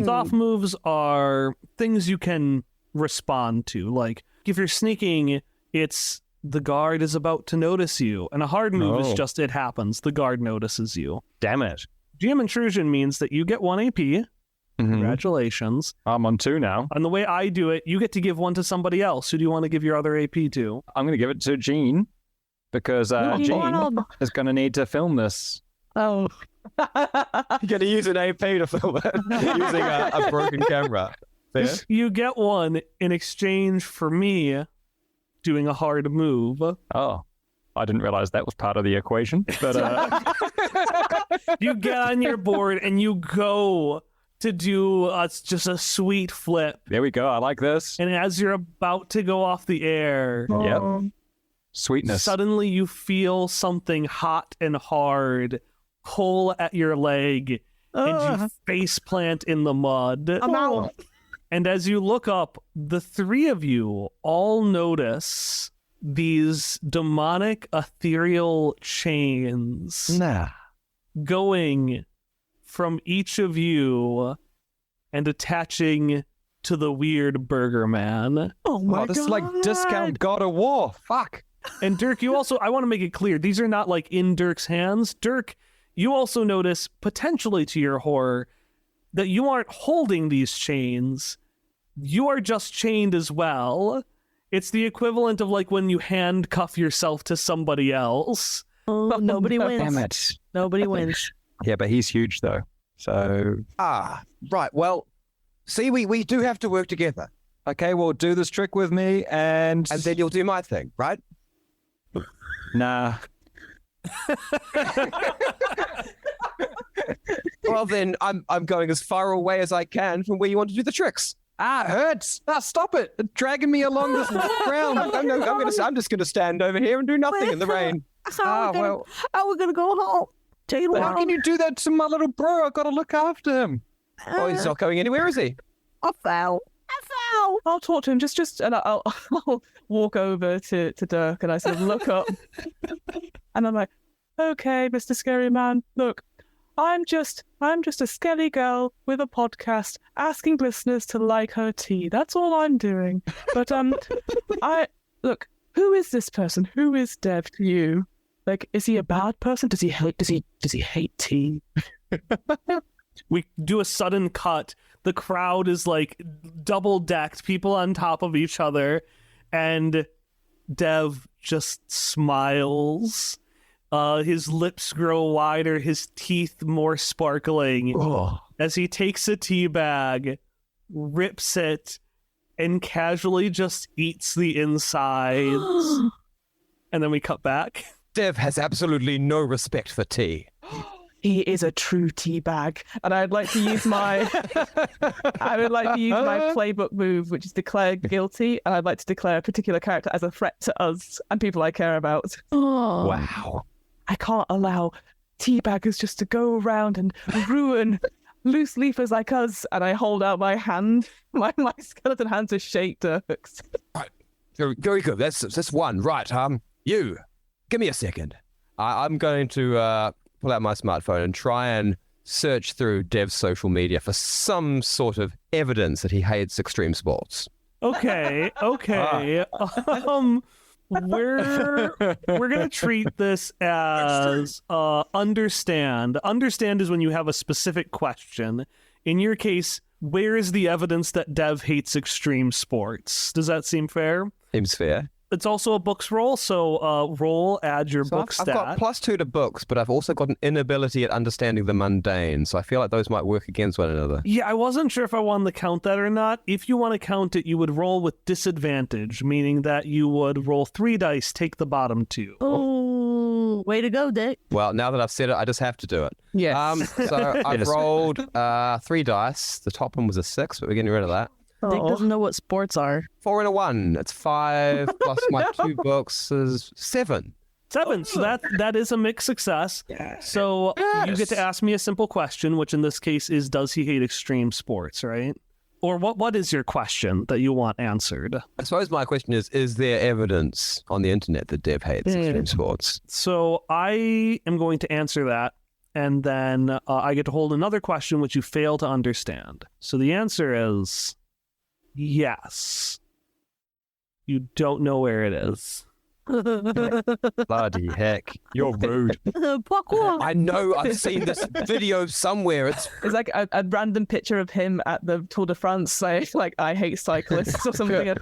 Soft moves are things you can respond to. Like, if you're sneaking, it's the guard is about to notice you. And a hard move is just it happens. The guard notices you. Damn it. GM intrusion means that you get 1 AP. Congratulations. I'm on 2 now. And the way I do it, you get to give 1 to somebody else. Who do you want to give your other AP to? I'm going to give it to Jean because Jean is going to need to film this. Oh. You're going to use an AP to film it using a broken camera. Fair? You get 1 in exchange for me doing a hard move. Oh, I didn't realize that was part of the equation. But You get on your board and you go to do just a sweet flip. there we go. I like this. And as you're about to go off the air, Yep. Sweetness. suddenly you feel something hot and hard pull at your leg and you face plant in the mud. I'm out. And as you look up, the 3 of you all notice these demonic ethereal chains Nah. going from each of you and attaching to the weird burger man. Oh my This god. is like discount God of War. Fuck. And Dirk, you also, I want to make it clear, these are not like in Dirk's hands. Dirk, you also notice, potentially to your horror, that you aren't holding these chains. You are just chained as well. It's the equivalent of like when you handcuff yourself to somebody else. Oh, nobody wins. Damn it. Nobody wins. Yeah, but he's huge though. So, Right. Well, see, we do have to work together. okay, well, do this trick with me and Then you'll do my thing, right? nah. Well, then I'm going as far away as I can from where you want to do the tricks. It hurts. Stop it. It's dragging me along this ground. I'm just going to stand over here and do nothing in the rain. How we're gonna go home? Jane How can you do that to my little bro? I've got to look after him. Oh, he's not going anywhere, is he? I fell. I'll talk to him and I'll walk over to Dirk and I sort of look up and I'm like, okay, Mr. Scary Man, look, I'm just a skelly girl with a podcast asking listeners to like her tea. That's all I'm doing. But look, who is this person? Who is Dev to you? Like, is he a bad person? Does he hate tea? We do a sudden cut. The crowd is like double decked, people on top of each other, and Dev just smiles. His lips grow wider, his teeth more sparkling as he takes a tea bag, rips it, and casually just eats the insides. And then we cut back. Dev has absolutely no respect for tea. He is a true teabag, and I'd like to use my playbook move, which is declare guilty, and I'd like to declare a particular character as a threat to us and people I care about. Oh. Wow. I can't allow teabaggers just to go around and ruin loose leafers like us. And I hold out my hand, my skeleton hand to shake Dirk's. Right. Very, very good. That's one. Right. You, give me a second. I'm going to pull out my smartphone and try and search through Dev's social media for some sort of evidence that he hates extreme sports. Okay. We're gonna treat this as understand. Understand is when you have a specific question. In your case, where is the evidence that Dev hates extreme sports? Does that seem fair? Seems fair. It's also a books roll, so roll, add your So book I've stat. got +2 to books, but I've also got an inability at understanding the mundane, so I feel like those might work against one another. Yeah, I wasn't sure if I wanted to count that or not. If you want to count it, you would roll with disadvantage, meaning that you would roll 3 dice, take the bottom 2. Oh, way to go, Dick. Well, now that I've said it, I just have to do it. Yes. So I've Yes. rolled 3 dice. The top one was a 6, but we're getting rid of that. Dick doesn't know what sports are. 4 and a 1. It's 5 plus my 2 books is 7. 7, so that is a mixed success. So you get to ask me a simple question, which in this case is, does he hate extreme sports, right? Or what is your question that you want answered? I suppose my question is there evidence on the internet that Dev hates extreme sports? So I am going to answer that, and then I get to hold another question which you fail to understand. So the answer is, Yes. You don't know where it is. Bloody heck. You're rude. Parkour. I know I've seen this video somewhere. It's like a random picture of him at the Tour de France, like I hate cyclists or something,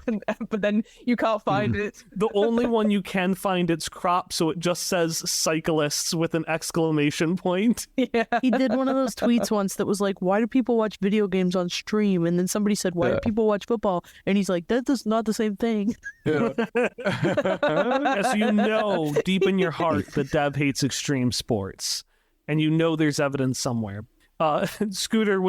but then you can't find it. The only one you can find, it's cropped, so it just says cyclists with an exclamation point. Yeah. He did one of those tweets once that was like, why do people watch video games on stream? And then somebody said, why do people watch football? And he's like, that's not the same thing. Yes, you know deep in your heart that Dev hates extreme sports, and you know there's evidence somewhere. Scooter,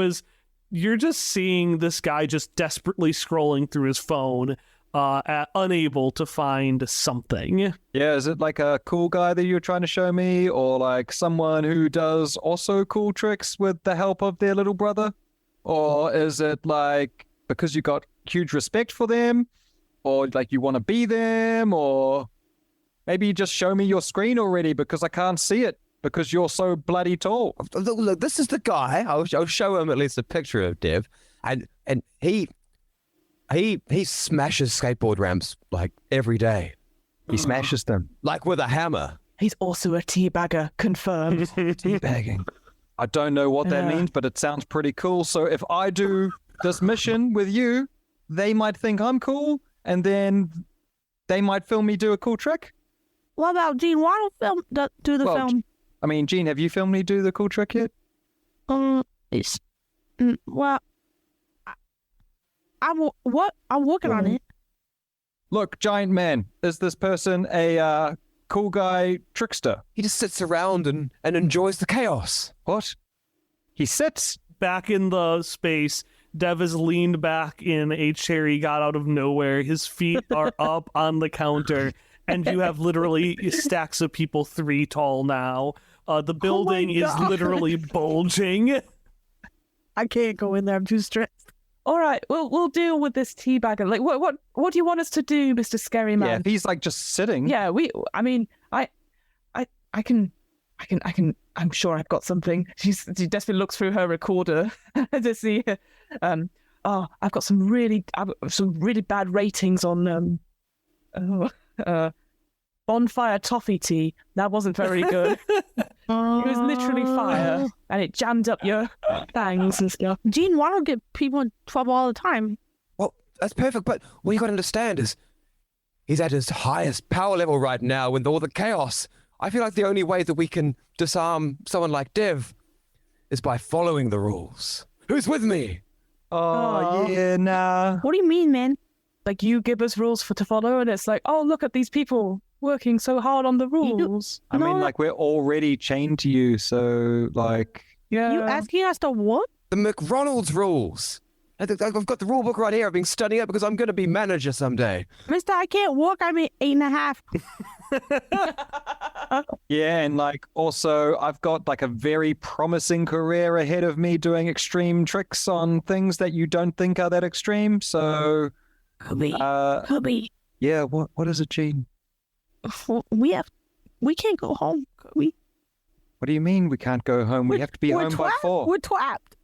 you're just seeing this guy just desperately scrolling through his phone, unable to find something. Yeah, is it like a cool guy that you're trying to show me, or like someone who does also cool tricks with the help of their little brother? Or is it like because you got huge respect for them, or like you want to be them, or maybe you just show me your screen already because I can't see it because you're so bloody tall. look, this is the guy. I'll show him at least a picture of Dev, and he smashes skateboard ramps like every day, He smashes them. like with a hammer. He's also a teabagger, confirmed. Teabagging. I don't know what that means, but it sounds pretty cool. So if I do this mission with you, they might think I'm cool, and then they might film me do a cool trick. What about Gene Waddle do the film? I mean, Gene, have you filmed me do the cool trick yet? Well, I'm working on it. Look, giant man, is this person a cool guy trickster? He just sits around and enjoys the chaos. What? He sits? Back in the space, Dev is leaned back in a chair he got out of nowhere. His feet are up on the counter, and you have literally stacks of people 3 tall now. The building is literally bulging. I can't go in there. I'm too stressed. All right, we'll deal with this teabagger. Like, what do you want us to do, Mr. Scary Man? Yeah, if he's like just sitting. Yeah, I can. I'm sure I've got something. She desperately looks through her recorder to see. I've got some really bad ratings on bonfire toffee tea. That wasn't very good. It was literally fire, and it jammed up your fangs and stuff. Gene Waddle get people in trouble all the time. Well, that's perfect, but what you got to understand is he's at his highest power level right now with all the chaos. I feel like the only way that we can disarm someone like Dev is by following the rules. Who's with me? Oh, yeah, nah. What do you mean, man? Like, you give us rules to follow, and it's like, oh, look at these people working so hard on the rules. I mean, like, we're already chained to you, so, like... Yeah. You asking us to what? The McRonalds rules. I've got the rule book right here. I've been studying it because I'm going to be manager someday. Mister, I can't walk. I'm 8.5. Yeah, and like also I've got like a very promising career ahead of me doing extreme tricks on things that you don't think are that extreme. So Hubby, yeah, what is it, Gene? we can't go home. We What do you mean we can't go home? We have to be home by 4. We're trapped.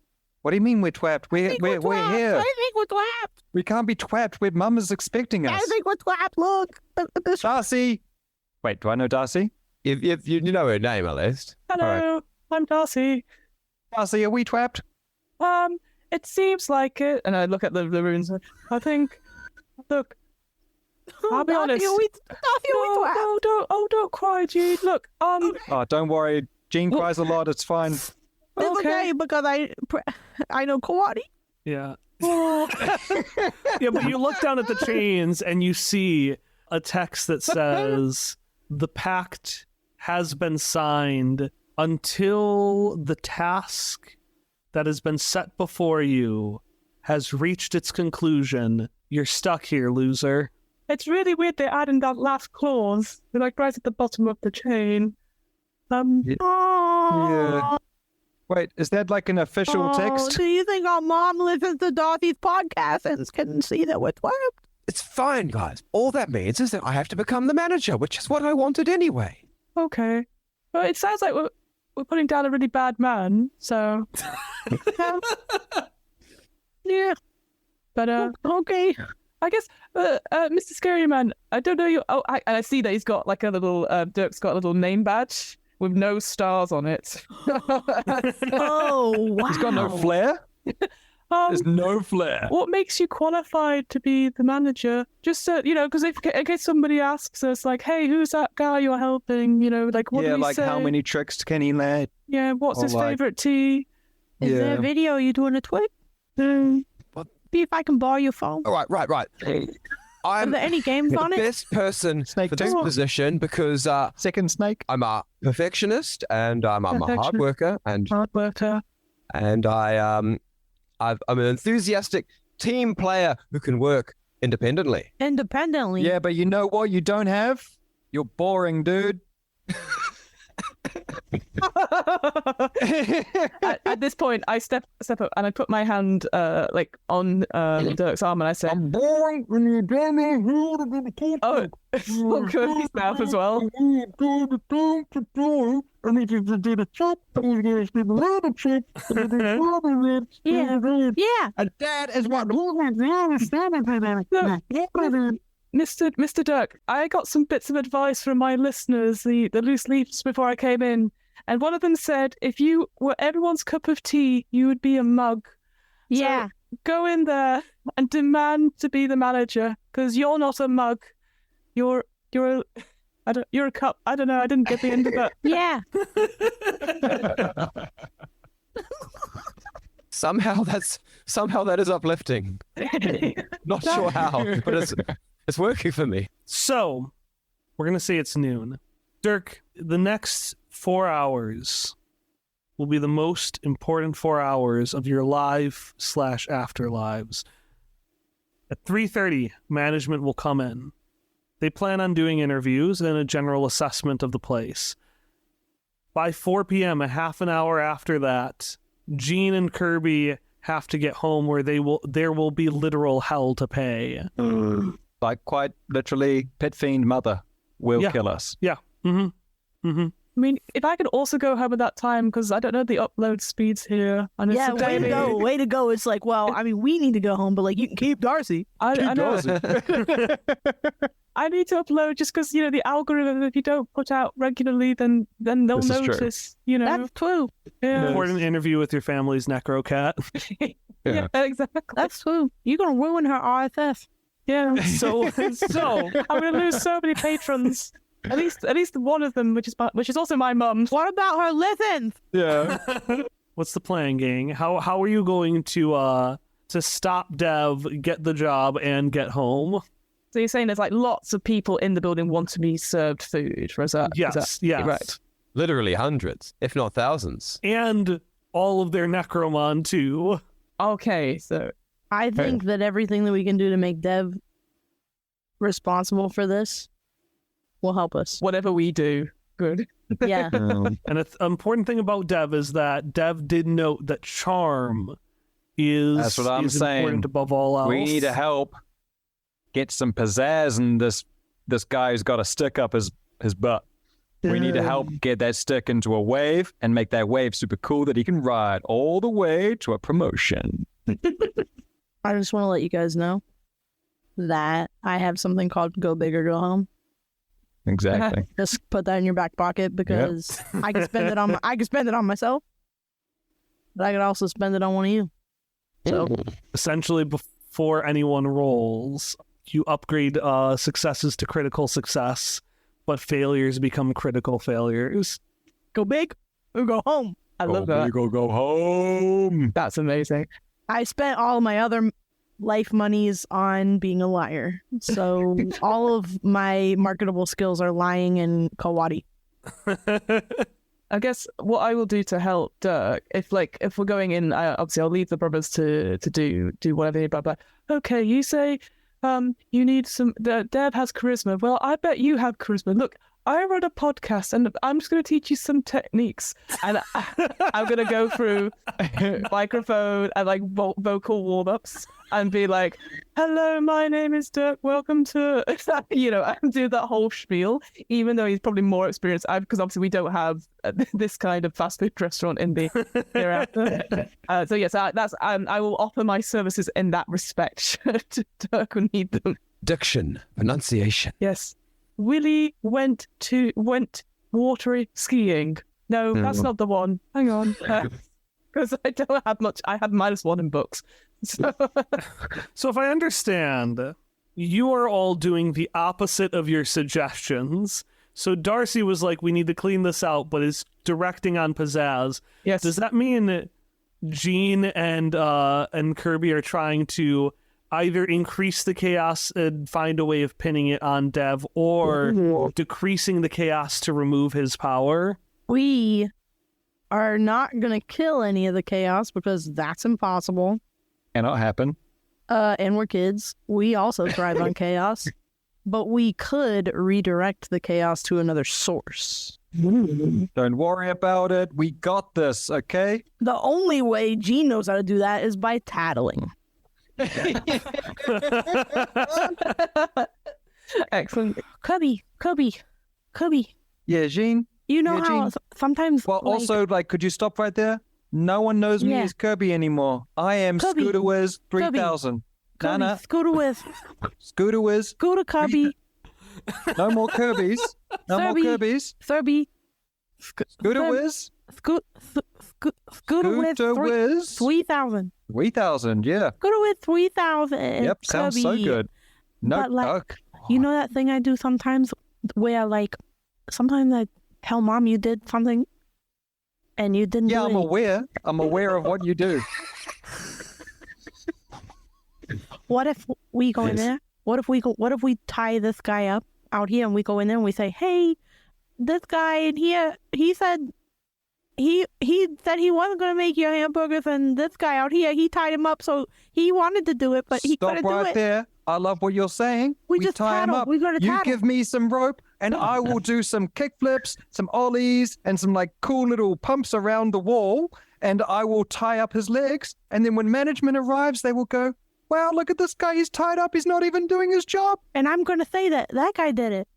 What do you mean we're trapped? We're here. I think we're trapped. We can't be trapped. Where Mum is expecting us. I think we're trapped. Look. Darcy. Wait, do I know Darcy? If you know her name at least. Hello, I'm Darcy. Darcy, are we trapped? It seems like it. And I look at the runes. I think, look, I'll be honest. Don't cry, Gene. Look, Oh, don't worry. Gene cries a lot. It's fine. It's okay because I know karate. Yeah. Yeah, but you look down at the chains and you see a text that says, the pact has been signed until the task that has been set before you has reached its conclusion. You're stuck here, loser. it's really weird they add in that last clause. They're like right at the bottom of the chain. Yeah. Wait, is that like an official text? Do you think our mom listens to Dorothy's podcast and can see that we're trapped? It's fine, guys. All that means is that I have to become the manager, which is what I wanted anyway. Okay. Well, it sounds like we're putting down a really bad man, so... Yeah. But Okay. I guess, Mr. Scary Man, I don't know you. Oh, I see that he's got like a little. Dirk's got a little name badge with no stars on it. Oh, wow. He's got no flair. There's no flair. What makes you qualified to be the manager? Just because in case somebody asks us, like, hey, who's that guy you're helping? Like, what do we say? how many tricks can he land? Yeah, what's Or his like- favorite tea? Is there a video you doing a tweet? What? See if I can borrow your phone. All right. Are I'm there any games the on it? best person Snake for this too. position because Second snake. I'm a perfectionist and I'm a hard Perfectionist. worker and Hard worker. I'm an enthusiastic team player who can work independently. Independently. Yeah, but you know what you don't have? You're boring, dude. At this point, I step up and I put my hand on Dirk's arm and I say, I'm boring when you don't know who to be talking "Oh, oh, good, his mouth as well." Yeah. And that is what. Mr. Dirk, I got some bits of advice from my listeners, the loose leaves before I came in, and one of them said, if you were everyone's cup of tea, you would be a mug. Yeah. Go in there and demand to be the manager, because you're not a mug. You're a cup. I don't know. I didn't get the end of that. Yeah. Somehow that is uplifting. Not sure how, but it's working for me. So, we're going to say it's noon. Dirk, the next 4 hours will be the most important 4 hours of your live/afterlives. At 3:30, management will come in. They plan on doing interviews and a general assessment of the place. By 4 p.m., a half an hour after that, Gene and Kirby have to get home where there will be literal hell to pay. Like quite literally, pet fiend mother will Yeah. kill us. Yeah. Mm-hmm. Mm-hmm. I mean, if I could also go home at that time, because I don't know the upload speeds here. And it's Yeah, a way to daily- go. Way to go. It's like, well, I mean, we need to go home, but like, you can keep Darcy. I know. I need to upload just because, the algorithm, if you don't put out regularly, then they'll This is true. notice, That's true. Yeah. Important interview with your family's necro cat. Yeah, exactly. That's true. You're going to ruin her RSS. Yeah. So I'm going to lose so many patrons. At least one of them, which is also my mum. What about her listens? Yeah. What's the plan, gang? How are you going to stop Dev, get the job, and get home? So you're saying there's like lots of people in the building want to be served food, or is that? Yes. right? Literally hundreds, if not thousands. And all of their necromon too. Okay, so I think that everything that we can do to make Dev responsible for this will help us. whatever we do, good. Yeah. And an important thing about Dev is that Dev did note that charm is, That's what I'm is saying. important above all else. We need to help get some pizzazz in this guy who's got a stick up his butt. We need to help get that stick into a wave and make that wave super cool that he can ride all the way to a promotion. I just want to let you guys know that I have something called Go Big or Go Home. Exactly. Just put that in your back pocket because I can spend it on myself, but I could also spend it on one of you. So Essentially, before anyone rolls, you upgrade successes to critical success, but failures become critical failures. go big or go home. I love that. Go home. That's amazing. I spent all my other life monies on being a liar. So all of my marketable skills are lying and Kawadi. I guess what I will do to help Dirk, if we're going in, obviously I'll leave the brothers to do whatever they but okay, you say you need some Dev has charisma. Well, I bet you have charisma. Look, I run a podcast and I'm just going to teach you some techniques. And I'm going to go through microphone and like vocal warm-ups and be like, hello, my name is Dirk. Welcome to, and do that whole spiel, even though he's probably more experienced. Because obviously we don't have this kind of fast food restaurant in the hereafter. So yes, I will offer my services in that respect to Dirk who need them. Diction, pronunciation. Yes. Willie went watery skiing. No, that's not the one. Hang on. Because I don't have much. I have -1 in books. So, So if I understand, you are all doing the opposite of your suggestions. So Darcy was like, we need to clean this out, but is directing on pizzazz. yes. Does that mean Jean and Kirby are trying to either increase the chaos and find a way of pinning it on Dev, or decreasing the chaos to remove his power? We are not going to kill any of the chaos because that's impossible. Cannot happen. And we're kids. We also thrive on chaos. But we could redirect the chaos to another source. Don't worry about it. We got this, okay? The only way Gene knows how to do that is by tattling. Excellent. Cubby. Yeah, Jean? You know Yeah, how Gene. sometimes... Well, like, also, could you stop right there? No one knows me Yeah. as Kirby anymore. I am Cubby. Scooter Wiz 3000. Cubby, Nana, Scooter with... Scooter Wiz. Scooter Cubby. No more Kirby's. No more Thurby. Kirby's. Thurby. Scooter Wiz. Scooter with Scooter Wiz. 3,000. 3000, yeah. Scooter with 3,000. Yep, sounds so Cubby. good. No, But, like, Doug. You know that thing I do sometimes where, like, sometimes I tell Mom you did something and you didn't Yeah, do I'm it. aware. I'm aware of what you do. What if we go in there? What if we tie this guy up out here and we go in there and we say, hey, this guy in here, he said he said he wasn't going to make your hamburgers, and this guy out here, he tied him up, so he wanted to do it, but he Stop couldn't right do it. there. I love what you're saying. We just tie him tattle. up. We're gonna You tattle. give me some rope, and I will do some kick flips, some ollies, and some like cool little pumps around the wall, and I will tie up his legs. And then when management arrives, they will go, "Wow, look at this guy. He's tied up. He's not even doing his job." And I'm going to say that guy did it.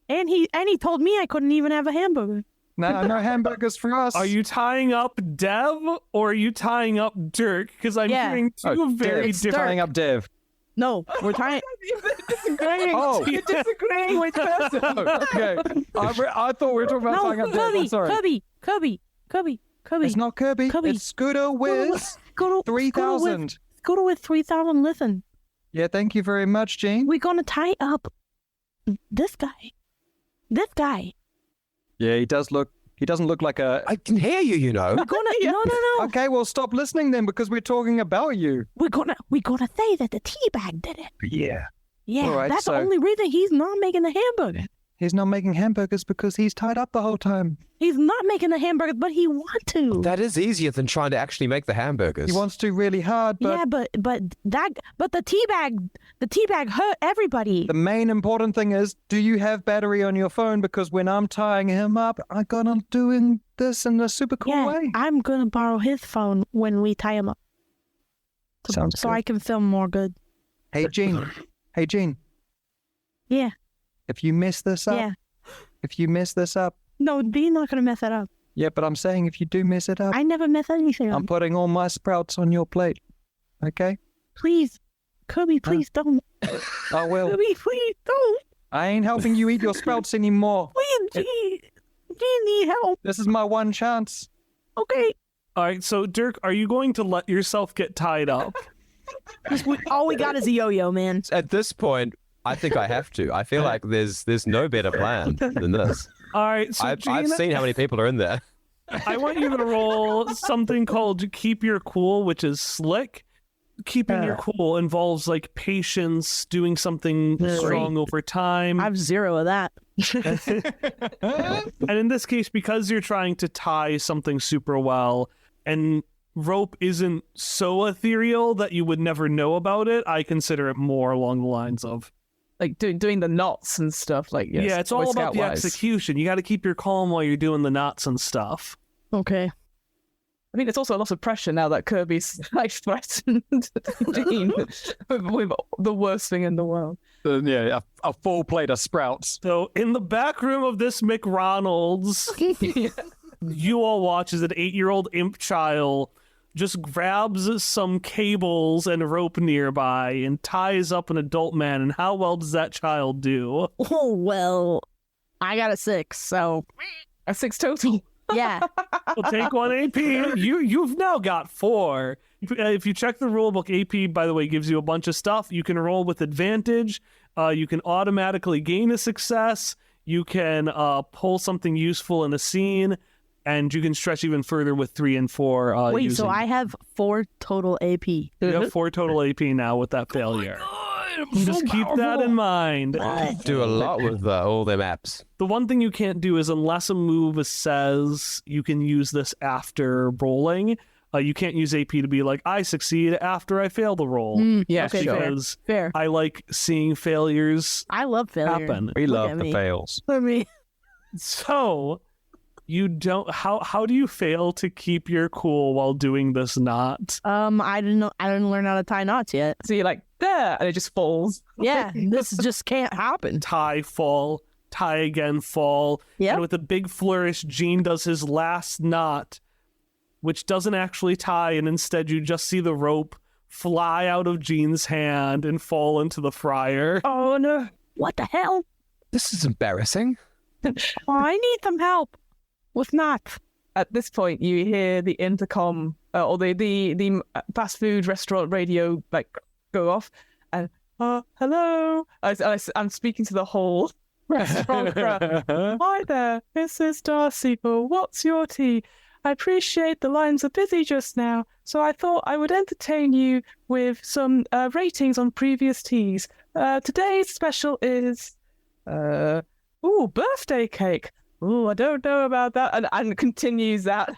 And he told me I couldn't even have a hamburger. No hamburgers for us. Are you tying up Dev, or are you tying up Dirk? Because I'm Yeah. hearing two very It's different... tying up Dev? No, we're tying. Disagreeing. Oh. You're disagreeing with person. Okay. I thought we were talking about No, tying up Dev. I'm sorry. Cubby. It's not Kirby. Cubby. It's Scooter Wiz Scooter 3000. Scooter with 3,000. Listen, Yeah, thank you very much, Jean. we're gonna tie up this guy. This guy. Yeah, he doesn't look like a... I can hear you, you know. We're gonna no. Okay, well, stop listening then, because we're talking about you. We're gonna say that the teabag did it. Yeah. Yeah, All right, that's so- the only reason he's not making the hamburger. He's not making hamburgers because he's tied up the whole time. He's not making the hamburgers, but he wants to. That is easier than trying to actually make the hamburgers. He wants to really hard, but Yeah, but the teabag hurt everybody. the main important thing is, do you have battery on your phone? Because when I'm tying him up, I'm gonna doing this in a super cool way. I'm gonna borrow his phone when we tie him up. Sounds so good. I can film more good. Hey, Jean. Yeah, If you mess this up, yeah. No, Bean's not gonna mess it up. yeah, but I'm saying if you do mess it up, I never mess anything I'm up. putting all my sprouts on your plate. Okay? Please, Kirby, please don't. I will. Kirby, please don't. I ain't helping you eat your sprouts anymore. Please, Gene need help. This is my one chance. Okay. All right, so Dirk, are you going to let yourself get tied up? All we got is a yo-yo, man. At this point, I think I have to. I feel like there's no better plan than this. All right, so I've Jean, seen how many people are in there. I want you to roll something called Keep Your Cool, which is slick. Keeping your cool involves like patience, doing something strong over time. I have 0 of that. And in this case, because you're trying to tie something super well, and rope isn't so ethereal that you would never know about it, I consider it more along the lines of like doing the knots and stuff. Like Yeah, it's all about the execution. You got to keep your calm while you're doing the knots and stuff. Okay. I think it's also a lot of pressure now that Kirby's like threatened Dean with the worst thing in the world. A full plate of sprouts. So in the back room of this McRonalds, you all watch as an 8-year-old imp child just grabs some cables and rope nearby and ties up an adult man. And how well does that child do? Oh, well, I got a 6, so... A 6 total. Yeah. We'll take 1 AP. You've now got 4. If you check the rulebook, AP, by the way, gives you a bunch of stuff. You can roll with advantage. You can automatically gain a success. You can pull something useful in a scene. And you can stretch even further with 3 and 4. Wait, so I have 4 total AP. You have 4 total AP now with that failure. Just keep that in mind. Do a lot with all them apps. The one thing you can't do is unless a move says you can use this after rolling, you can't use AP to be like, I succeed after I fail the roll. Yeah, okay, sure. Because Fair. I like seeing failures I love failure. happen. We Look love at the me. fails. For me. So you don't how do you fail to keep your cool while doing this knot? I didn't learn how to tie knots yet. So you're like, there, and it just falls. Yeah, this just can't happen. Tie, fall, tie again, fall. Yep. And with a big flourish, Gene does his last knot, which doesn't actually tie, and instead you just see the rope fly out of Gene's hand and fall into the fryer. Oh, no. What the hell? This is embarrassing. Oh, I need some help with knots. At this point, you hear the intercom or the fast food restaurant radio like go off, and hello. I'm speaking to the whole restaurant crowd. Hi there, this is Darcy. Oh, what's your tea? I appreciate the lines are busy just now, so I thought I would entertain you with some ratings on previous teas. Today's special is birthday cake. Oh, I don't know about that. And continues that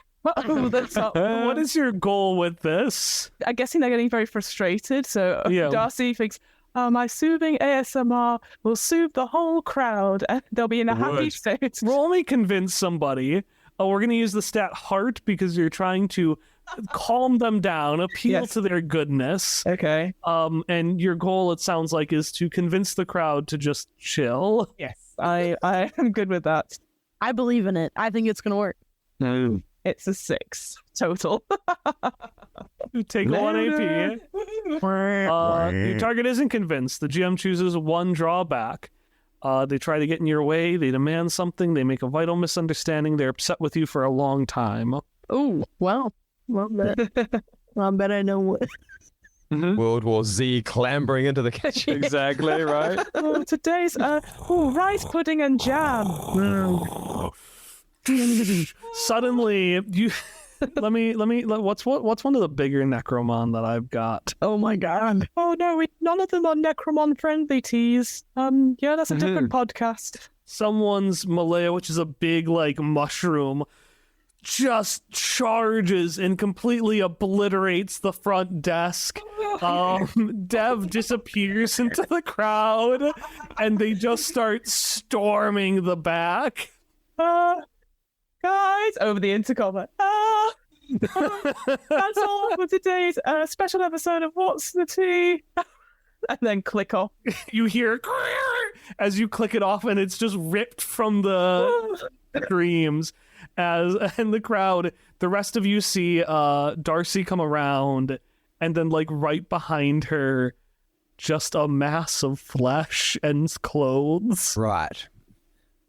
over the top. What is your goal with this? I'm guessing they're getting very frustrated. So Yeah. Darcy thinks, my soothing ASMR will soothe the whole crowd. And they'll be in a happy Would. state. Roll me convince somebody. We're going to use the stat heart because you're trying to calm them down, appeal Yes. to their goodness. Okay. And your goal, it sounds like, is to convince the crowd to just chill. Yes. I am good with that. I believe in it. I think it's gonna work. No. It's a 6 total. Take 1 AP. Your target isn't convinced. The GM chooses 1 drawback. They try to get in your way. They demand something. They make a vital misunderstanding. They're upset with you for a long time. Oh, well, I bet I know what. World War Z clambering into the kitchen. Exactly, right? Today's rice pudding and jam. Suddenly, you what's one of the bigger Necromon that I've got? Oh my god. Oh no, none of them are Necromon friendly teas. Yeah, that's a different podcast. Someone's Malaya, which is a big like mushroom, just charges and completely obliterates the front desk. Dev disappears into the crowd, and they just start storming the back. Guys, over the intercom. That's all for today's special episode of What's the Tea? And then click off. You hear as you click it off, and it's just ripped from the screams. And the crowd, the rest of you see Darcy come around, and then like right behind her, just a mass of flesh and clothes. Right.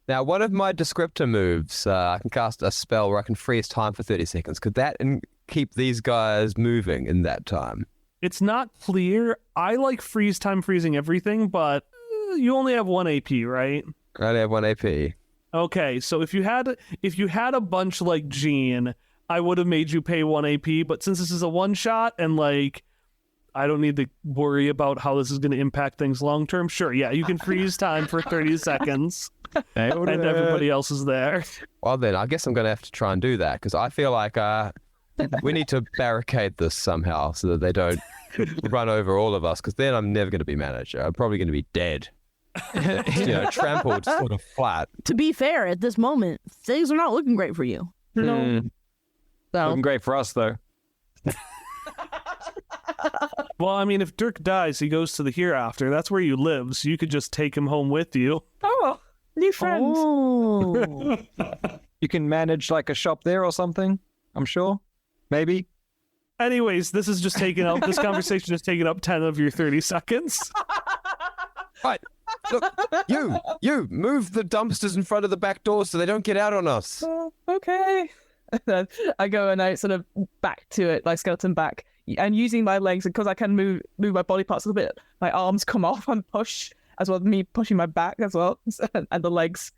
Now, one of my descriptor moves, I can cast a spell where I can freeze time for 30 seconds. Could that keep these guys moving in that time? It's not clear. I like freeze time freezing everything, but you only have 1 AP, right? I only have 1 AP. Okay, so if you had a bunch like Gene, I would have made you pay 1 AP, but since this is a one shot and like I don't need to worry about how this is going to impact things long term, sure, yeah, you can freeze time for 30 seconds. And everybody else is there. Well, then, I guess I'm going to have to try and do that, because I feel like we need to barricade this somehow so that they don't run over all of us, because then I'm never going to be manager. I'm probably going to be dead. trampled sort of flat. To be fair, at this moment, things are not looking great for you. No. So, Looking great for us, though. Well, I mean, if Dirk dies, he goes to the hereafter. That's where you live, so you could just take him home with you. Oh, new friends. oh. You can manage like a shop there or something, I'm sure. Maybe. Anyways, this is just taking up. This conversation has taken up 10 of your 30 seconds. Right. Look, you move the dumpsters in front of the back door so they don't get out on us. Oh, okay. And then I go and I sort of back to it, like skeleton back, and using my legs, because I can move my body parts a little bit, my arms come off and push, as well as me pushing my back as well, and the legs.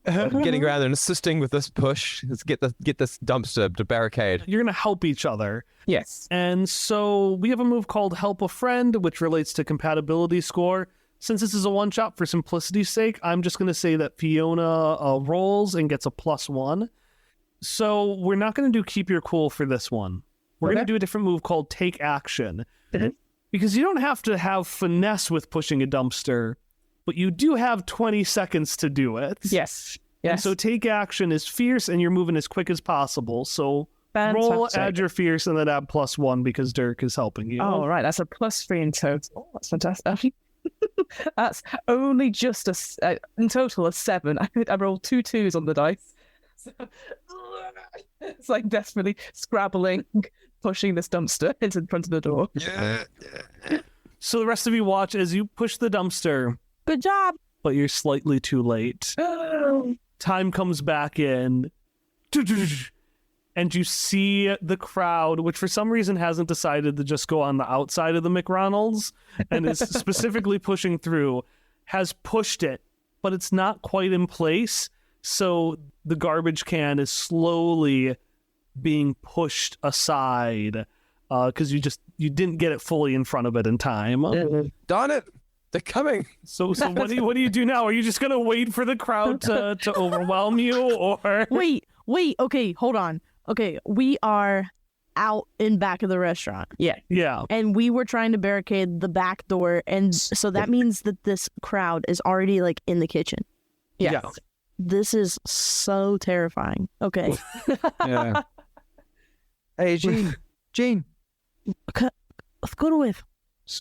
Getting around and assisting with this push. Let's get this dumpster to barricade. You're going to help each other. Yes. And so we have a move called Help a Friend, which relates to compatibility score. Since this is a one-shot, for simplicity's sake, I'm just going to say that Fiona rolls and gets a +1. So we're not going to do Keep Your Cool for this one. We're going to do a different move called Take Action. Because you don't have to have finesse with pushing a dumpster, but you do have 20 seconds to do it. Yes. And so Take Action is fierce, and you're moving as quick as possible. So roll, add your fierce, and then add +1 because Dirk is helping you. Oh, right. That's a +3 in total. That's fantastic. That's only just in total a 7. I rolled 2 2s on the dice. So, it's like desperately scrabbling, pushing this dumpster into front of the door. Yeah. So the rest of you watch as you push the dumpster, Good job. but you're slightly too late. Time comes back in, and you see the crowd, which for some reason hasn't decided to just go on the outside of the McRonalds and is specifically pushing through, has pushed it, but it's not quite in place. So the garbage can is slowly being pushed aside because you didn't get it fully in front of it in time. Darn it! They're coming. So what do you do now? Are you just gonna wait for the crowd to overwhelm you, or Wait. Okay, hold on. Okay, we are out in back of the restaurant. yeah? And we were trying to barricade the back door. And so that means that this crowd is already like in the kitchen. Yeah. This is so terrifying. Okay. Yeah. Hey, Gene. Scooter with.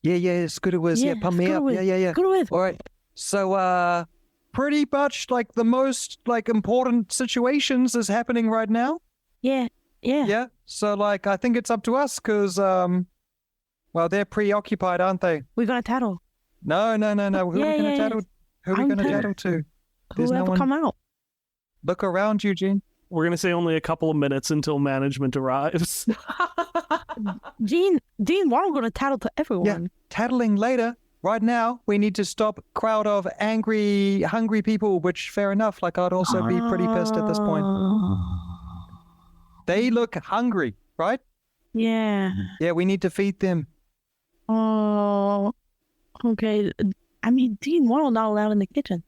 Yeah, Scooter was. Yeah, pump me Scooter up. with. Yeah. Scooter with. All right. So, pretty much like the most like important situations is happening right now. Yeah. Yeah. So, like, I think it's up to us because, well, they're preoccupied, aren't they? We're going to tattle. No. Who are we going to tattle? Who are we I'm going to tattle. tattle to? There's no Whoever one. come out. Look around, Eugene. We're gonna say only a couple of minutes until management arrives. Dean, we're going to tattle to everyone. Yeah, tattling later. Right now, we need to stop a crowd of angry, hungry people, which, fair enough, like, I'd also be pretty pissed at this point. They look hungry, right? Yeah. Yeah, we need to feed them. Oh. Okay. I mean, Dean, we're not allowed in the kitchen.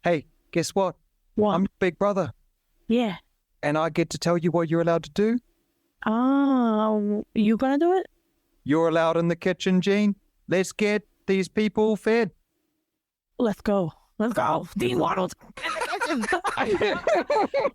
Hey, guess what? What? I'm your big brother, Yeah. and I get to tell you what you're allowed to do. Oh, you going to do it? You're allowed in the kitchen, Gene. Let's get these people fed. Let's go. Dean Waddles.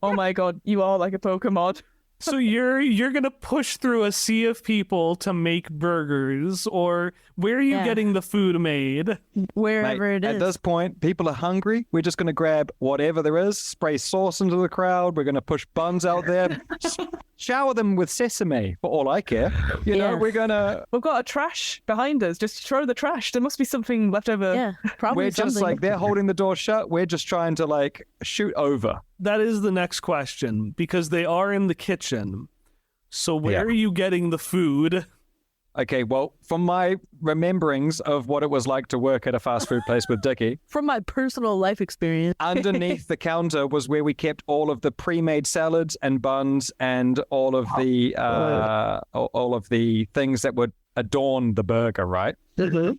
Oh my god, you are like a Pokemon. So you're gonna push through a sea of people to make burgers, or where are you Yeah. getting the food made? Wherever Mate, it is. At this point, people are hungry. We're just going to grab whatever there is, spray sauce into the crowd. We're going to push buns out there, shower them with sesame for all I care. You know, Yeah. we're going to... We've got a trash behind us. Just throw the trash. There must be something left over. Yeah, probably We're something. just like, they're holding the door shut. We're just trying to like shoot over. That is the next question, because they are in the kitchen. So where Yeah. are you getting the food? Okay, well, from my rememberings of what it was like to work at a fast food place with Dickie, From my personal life experience. underneath the counter was where we kept all of the pre-made salads and buns and all of the things that would adorn the burger, right? In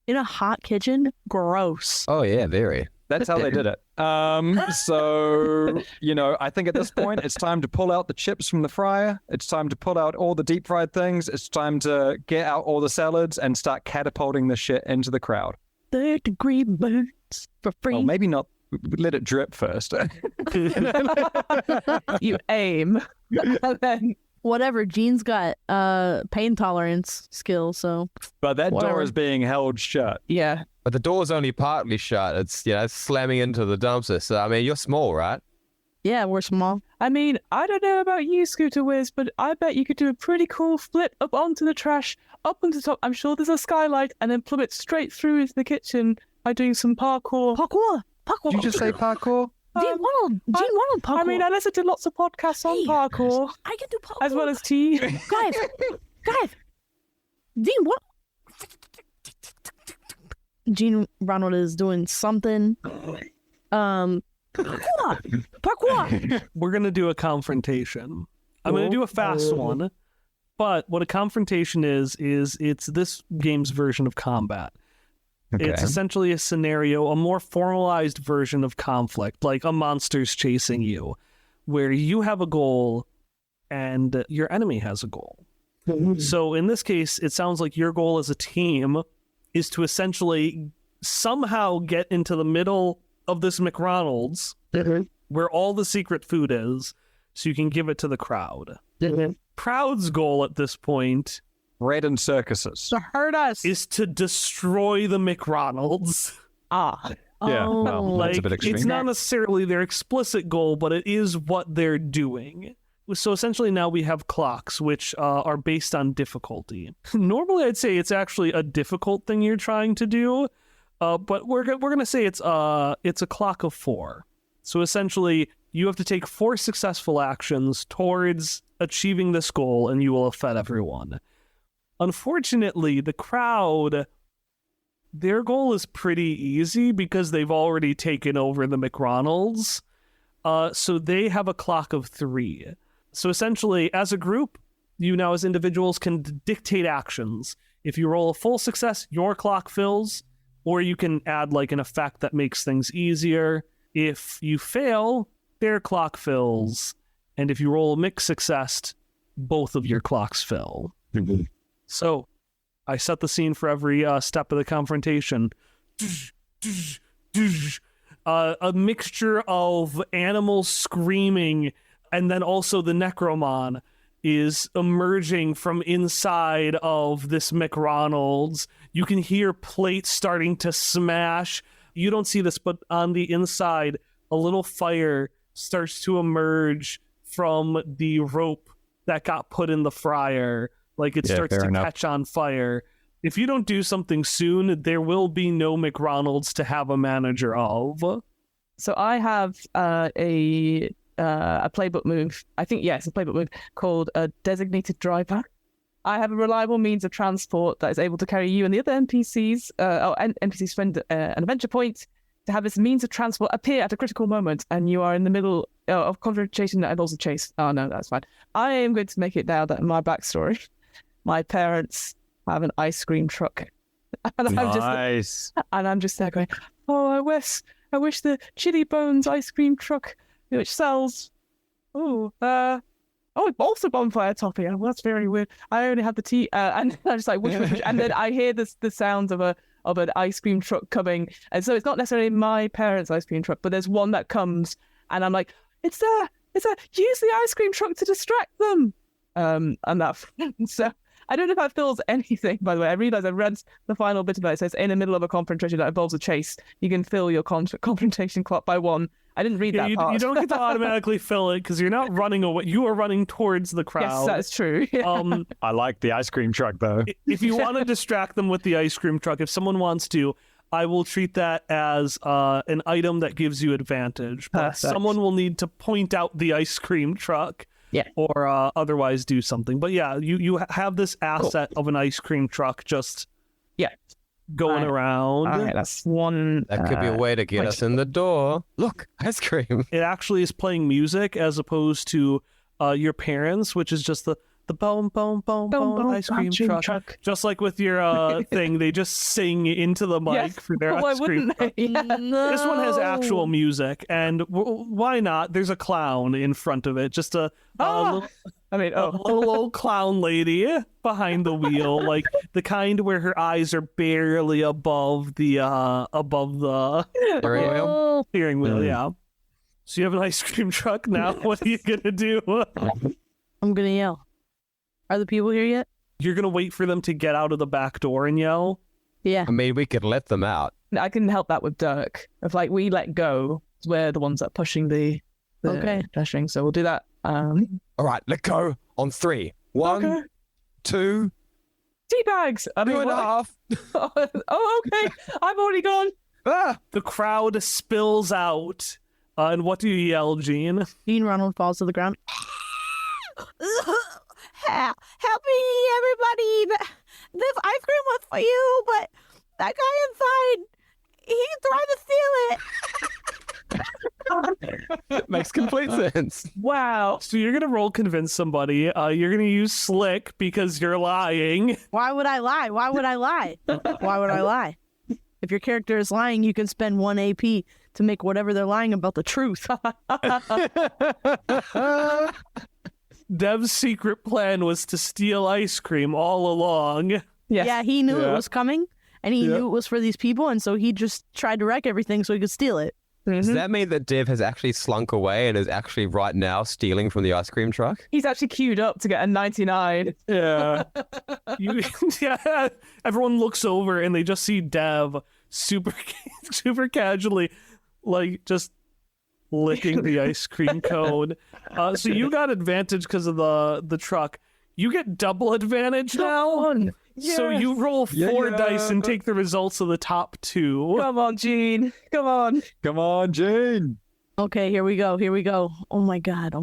a hot kitchen? Gross. Oh yeah, very. That's how they did it. So, you know, I think at this point it's time to pull out the chips from the fryer. It's time to pull out all the deep fried things. It's time to get out all the salads and start catapulting the shit into the crowd. third-degree burns for free. Oh, maybe not. Let it drip first. You aim. And then Whatever, Gene's got pain tolerance skill, so But that Whatever. door is being held shut. yeah. But the door's only partly shut. It's, it's slamming into the dumpster. So, I mean, you're small, right? yeah, we're small. I mean, I don't know about you, Scooter Wiz, but I bet you could do a pretty cool flip up onto the trash, up onto the top. I'm sure there's a skylight, and then plummet straight through into the kitchen by doing some parkour. Parkour. Did you just say parkour? Gene Waddle parkour. I mean, I listen to lots of podcasts on Hey, parkour, I can do parkour. as well as tea. Guys, Gene, what? Gene Ronald is doing something. Parkour. We're going to do a confrontation. I'm going to do a fast one. But what a confrontation is it's this game's version of combat. Okay. It's essentially a scenario, a more formalized version of conflict, like a monster's chasing you, where you have a goal and your enemy has a goal. So in this case, it sounds like your goal as a team is to essentially somehow get into the middle of this McRonalds where all the secret food is so you can give it to the crowd. Crowd's goal at this point Bread and circuses. To hurt us. is to destroy the McRonalds. Ah. Yeah, well, that's a bit extreme. It's not necessarily their explicit goal, but it is what they're doing. So essentially now we have clocks, which are based on difficulty. Normally I'd say it's actually a difficult thing you're trying to do, but we're going to say it's a clock of 4. So essentially you have to take 4 successful actions towards achieving this goal, and you will have fed everyone. Unfortunately, the crowd, their goal is pretty easy because they've already taken over the McRonalds. So they have a clock of 3. So essentially, as a group, you now as individuals can dictate actions. If you roll a full success, your clock fills, or you can add like an effect that makes things easier. If you fail, their clock fills. And if you roll a mixed success, both of your clocks fill. So, I set the scene for every step of the confrontation. A mixture of animals screaming, and then also the Necromon is emerging from inside of this McRonald's. You can hear plates starting to smash. You don't see this, but on the inside, a little fire starts to emerge from the rope that got put in the fryer. Like it starts to catch on fire. If you don't do something soon, there will be no McRonald's to have a manager of. So I have a playbook move. I think, yes, a playbook move called a designated driver. I have a reliable means of transport that is able to carry you and the other NPCs, NPCs spend an adventure point to have this means of transport appear at a critical moment, and you are in the middle of confrontation that involves a chase. Oh, no, that's fine. I am going to make it now that my backstory. My parents have an ice cream truck. And Nice. I'm just there going, oh, I wish the Chili Bones ice cream truck, which sells, also bonfire topping. Oh, that's very weird. I only have the tea, and I'm just like, which, and then I hear the sounds of an ice cream truck coming, and so it's not necessarily my parents' ice cream truck, but there's one that comes, and I'm like, it's there, use the ice cream truck to distract them, and that, so. I don't know if that fills anything, by the way. I realised I read the final bit about it. It says, in the middle of a confrontation that involves a chase, you can fill your confrontation clock by 1. I didn't read that part. You don't get to automatically fill it because you're not running away. You are running towards the crowd. Yes, that's true. I like the ice cream truck, though. If you want to distract them with the ice cream truck, if someone wants to, I will treat that as an item that gives you advantage. But Perfect. someone will need to point out the ice cream truck. Yeah. Or otherwise do something. But yeah, you have this asset of an ice cream truck just going around. All right, that's one. That could be a way to get us in the door. Look, ice cream. It actually is playing music as opposed to your parents, which is just the boom, boom, boom, boom, ice cream truck. Just like with your thing, they just sing into the mic for their ice cream truck. This one has actual music, and why not? There's a clown in front of it. Just a little... I mean, A little old clown lady behind the wheel, like the kind where her eyes are barely above the Steering wheel? steering wheel. Yeah. So you have an ice cream truck now. What are you gonna do? I'm gonna yell. Are the people here yet? You're gonna wait for them to get out of the back door and yell. Yeah. I mean, we could let them out. I can help that with Dirk. If like we let go, we're the ones that are pushing the Okay. dashing. So we'll do that. All right, let go on 3. 1, Okay. 2, Tea bags. I mean, 2.5. oh, okay. I've already gone. Ah! The crowd spills out. And what do you yell, Gene? Gene Ronald falls to the ground. Help me, everybody! This ice cream was for you, but that guy inside, he tried to steal it. Makes complete sense. Wow. So you're gonna roll convince somebody. You're gonna use slick because you're lying. Why would I lie? Why would I lie? Why would I lie? If your character is lying, you can spend 1 AP to make whatever they're lying about the truth. Dev's secret plan was to steal ice cream all along. Yes. Yeah, he knew it Yeah. was coming, and he knew it was for these people, and so he just tried to wreck everything so he could steal it. Does that mean that Dev has actually slunk away and is actually right now stealing from the ice cream truck? He's actually queued up to get a 99. Yeah. Yeah. Everyone looks over and they just see Dev super casually, like just licking the ice cream cone. So you got advantage because of the truck. You get double advantage now. So Yes. you roll 4 dice and take the results of the top 2. Come on, Gene. Come on. Come on, Jane. Okay, here we go. Here we go. Oh my god.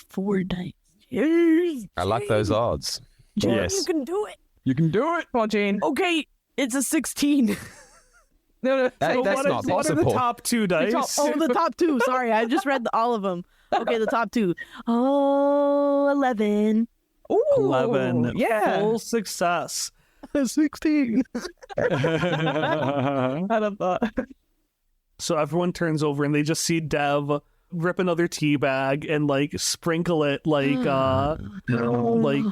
4 dice. Yes. I like those odds. Jane, Yes. you can do it. You can do it. Come on, Gene. Okay, it's a 16. No. That- So that's what not what are the possible. top 2 dice? Oh, the top 2. Sorry, I just read all of them. Okay, the top 2. Oh, 11. Ooh, 11. Yeah. Full success. 16. I love that. So everyone turns over and they just see Dev rip another tea bag and like sprinkle it like like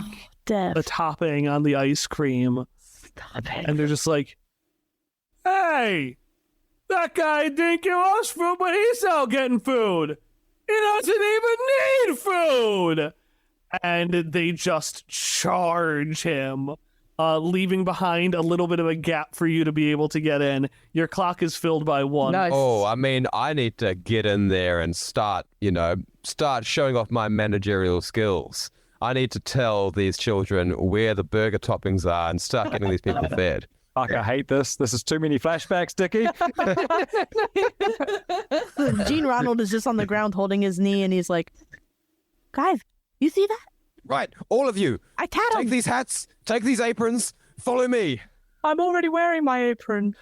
Death. a topping on the ice cream. Stop it. And they're just like, hey, that guy didn't give us food, but he's out getting food. He doesn't even need food. And they just charge him, leaving behind a little bit of a gap for you to be able to get in. Your clock is filled by 1. Nice. Oh, I mean, I need to get in there and start showing off my managerial skills. I need to tell these children where the burger toppings are and start getting these people fed. Fuck, I hate this. This is too many flashbacks, Dickie. Gene Ronald is just on the ground holding his knee, and he's like, guys, you see that? Right, all of you, I tat take him. these hats, take these aprons, follow me. I'm already wearing my apron.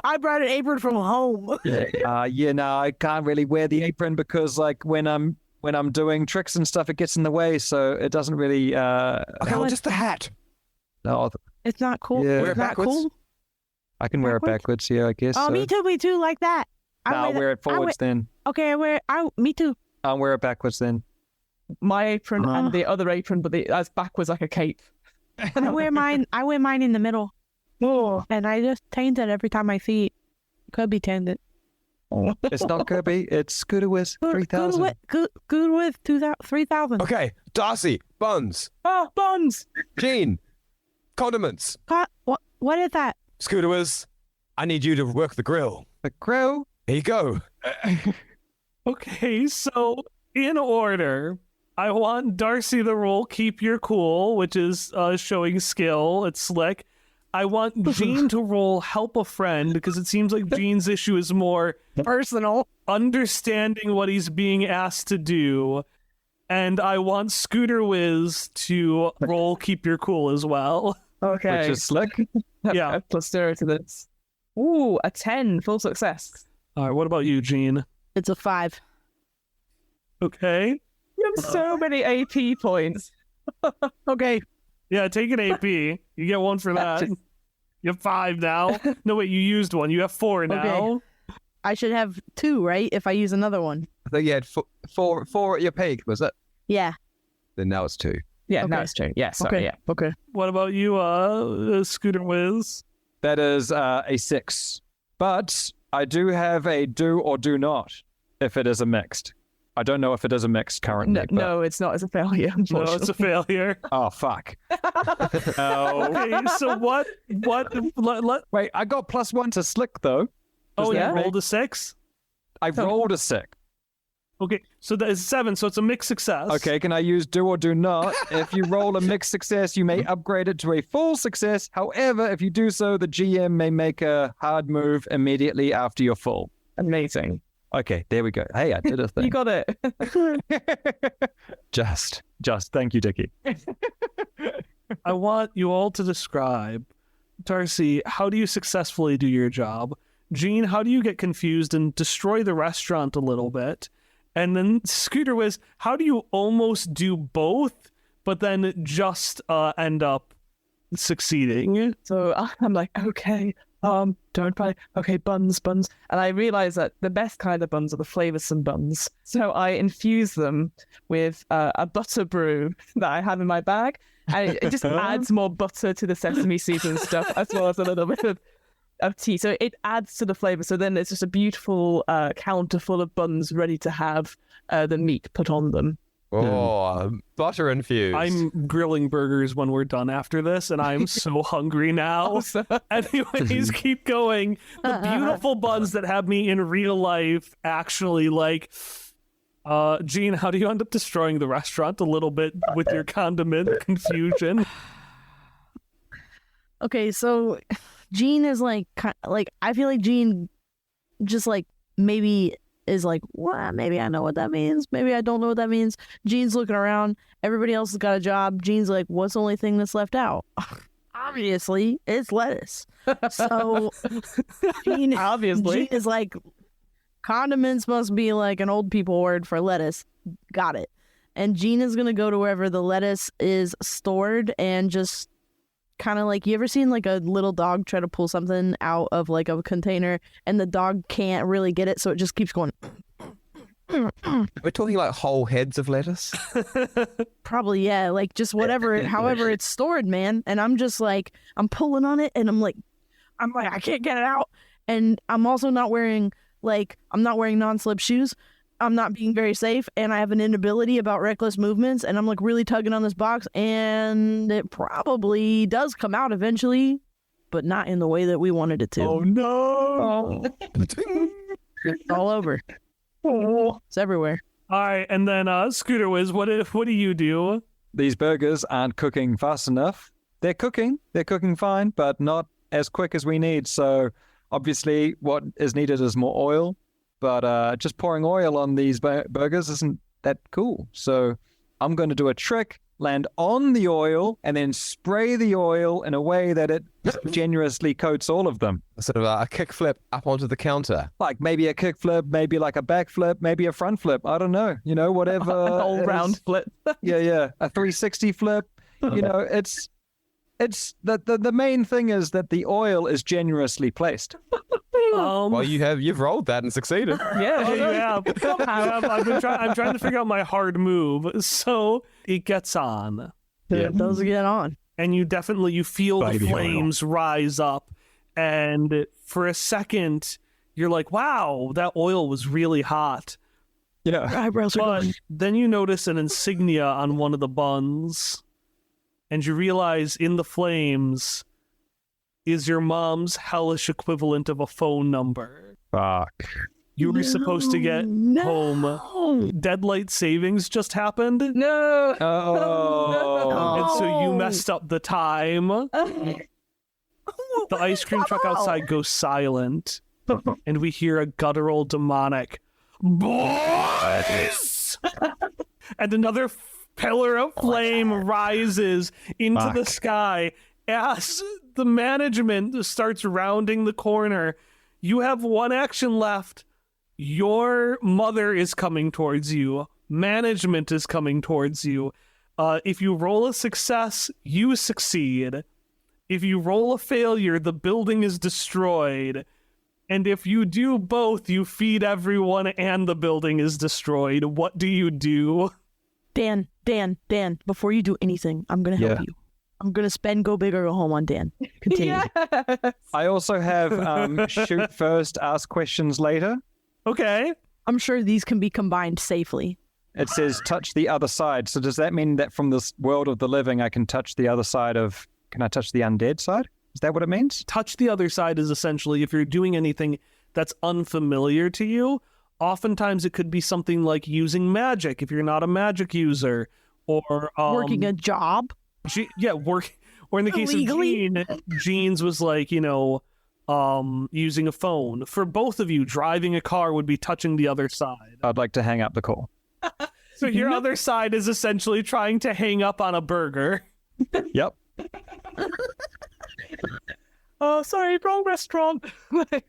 I brought an apron from home. No, I can't really wear the apron because, like, when I'm doing tricks and stuff, it gets in the way, so it doesn't really. Okay, well, just the hat. No, It's not cool. Yeah. Wear it It's not backwards? cool. I can wear it backwards. Yeah, I guess. Oh, so. me too, like that. I'll wear it forwards then. Okay, me too. I'll wear it backwards then. My apron and the other apron, but that's backwards like a cape. I wear mine in the middle. Oh. And I just change it every time I see it. Could be tended. It's not Kirby. It's Scooter Wiz 3000. Good with 3,000. Okay, Darcy, buns, Ah, buns. Gene, condiments, What is that? Scooter Whiz, I need you to work the grill. The grill. Here you go. Okay, so in order, I want Darcy to roll Keep Your Cool, which is showing skill. It's slick. I want Gene to roll Help a Friend, because it seems like Gene's issue is more Personal. understanding what he's being asked to do. And I want Scooter Whiz to roll Keep Your Cool as well. Okay. Which is slick. Yeah. Plus 0 to this. Ooh, a 10. Full success. All right, what about you, Gene? It's a 5. Okay. You have so many AP points. Okay. Yeah, take an AP. You get 1 for that. You have 5 now. No, wait, you used 1. You have 4 now. I should have 2, right? If I use another one. I think you had four at your peak, was it? Yeah. Then now it's 2. Yeah, now Okay. it's 2. Yeah, sorry, Okay. yeah. Okay. What about you, Scooter Wiz? That is a 6. But I do have a do or do not if it is a mixed. I don't know if it is a mixed currently. No, but- no, it's not. It's a failure, No, unfortunately. it's a failure. Oh, fuck. Oh. Okay, so what? Wait, I got +1 to slick, though. Oh, that yeah, make- rolled a 6. I rolled a 6. Okay, so that is 7, so it's a mixed success. Okay, can I use do or do not? If you roll a mixed success, you may upgrade it to a full success. However, if you do so, the GM may make a hard move immediately after you're full. Amazing. Okay, there we go. Hey, I did a thing. You got it. Just. Thank you, Dickie. I want you all to describe, Darcy, how do you successfully do your job? Gene, how do you get confused and destroy the restaurant a little bit? And then Scooter Wiz, how do you almost do both, but then just end up succeeding? So I'm like, okay, don't panic. Okay, buns. And I realize that the best kind of buns are the flavoursome buns. So I infuse them with a butter brew that I have in my bag. And it just adds more butter to the sesame seeds and stuff, as well as a little bit of tea. So it adds to the flavour. So then it's just a beautiful counter full of buns ready to have the meat put on them. Oh, butter infused. I'm grilling burgers when we're done after this, and I'm so hungry now. Anyways, keep going. The beautiful buns that have me in real life actually like... Gene, how do you end up destroying the restaurant a little bit with your condiment confusion? Okay, so Gene is like I feel like Gene just like maybe is like, well, maybe I know what that means. Maybe I don't know what that means. Gene's looking around. Everybody else has got a job. Gene's like, what's the only thing that's left out? Obviously, it's lettuce. So Gene is like, condiments must be like an old people word for lettuce. Got it. And Gene is going to go to wherever the lettuce is stored and just kind of like, you ever seen like a little dog try to pull something out of like a container and the dog can't really get it, so it just keeps going. We're talking like whole heads of lettuce. Probably, yeah, like just whatever, however it's stored, man. And I'm just like, I'm pulling on it and I'm like, I can't get it out. And I'm also not wearing non-slip shoes. I'm not being very safe, and I have an inability about reckless movements, and I'm like really tugging on this box, and it probably does come out eventually, but not in the way that we wanted it to. Oh no! It's all over. It's everywhere. All right, and then Scooter Wiz, what do you do? These burgers aren't cooking fast enough. They're cooking fine, but not as quick as we need. So obviously what is needed is more oil, but just pouring oil on these burgers isn't that cool. So I'm going to do a trick, land on the oil, and then spray the oil in a way that it generously coats all of them. Sort of a kickflip up onto the counter. Like maybe a kickflip, maybe like a backflip, maybe a front flip. I don't know. You know, whatever. An all-round flip. Yeah. A 360 flip. You know, it's the main thing is that the oil is generously placed. Well, you've rolled that and succeeded. Yeah, you have. I'm trying to figure out my hard move. So it gets on. It does get on. And you feel the Baby flames rise up. And for a second, you're like, wow, that oil was really hot. Yeah. Eyebrows are But going. then you notice an insignia on one of the buns. And you realize in the flames is your mom's hellish equivalent of a phone number. Fuck. You were supposed to get home. Deadlight savings just happened. No. Oh. And so you messed up the time. The ice cream truck outside goes silent. And we hear a guttural demonic boys. And another pillar of flame rises into the sky as the management starts rounding the corner. You have one action left. Your mother is coming towards you. Management is coming towards you. If you roll a success, you succeed. If you roll a failure, the building is destroyed. And if you do both, you feed everyone and the building is destroyed. What do you do? Dan, before you do anything, I'm going to help you. I'm going to spend Go Big or Go Home on Dan. Continue. Yes. I also have shoot first, ask questions later. Okay. I'm sure these can be combined safely. It says touch the other side. So does that mean that from this world of the living, I can touch the other side of... Can I touch the undead side? Is that what it means? Touch the other side is essentially if you're doing anything that's unfamiliar to you. Oftentimes it could be something like using magic if you're not a magic user, or Working a job. work. Or in the case Illegally? of Jean's was like, using a phone. For both of you, driving a car would be touching the other side. I'd like to hang up the call. So your other side is essentially trying to hang up on a burger. Yep. Oh, sorry, wrong restaurant.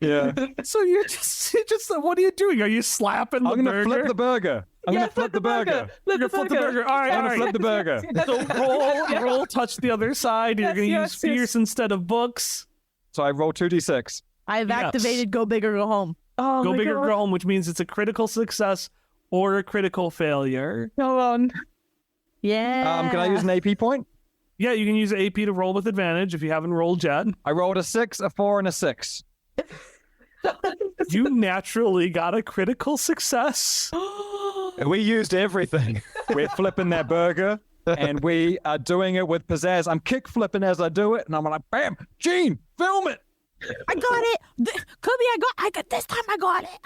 Yeah. So you're just what are you doing? Are you slapping the I'm going burger? to flip the burger. I'm going to flip the burger. You're gonna flip the burger. All right, I'm all going to right. flip the burger. So roll, touch the other side. You're Yes, going to yes, use fierce instead of books. So I roll 2d6. I've Yes. activated Go Big or Go Home. Oh, Go my big or God. go home, which means it's a critical success or a critical failure. Go on. Yeah. Can I use an AP point? Yeah, you can use AP to roll with advantage if you haven't rolled yet. I rolled a 6, a 4, and a 6. You naturally got a critical success. We used everything. We're flipping that burger, and we are doing it with pizzazz. I'm kick flipping as I do it, and I'm like, bam, Gene, film it. I got it. Kobe, I got this time. I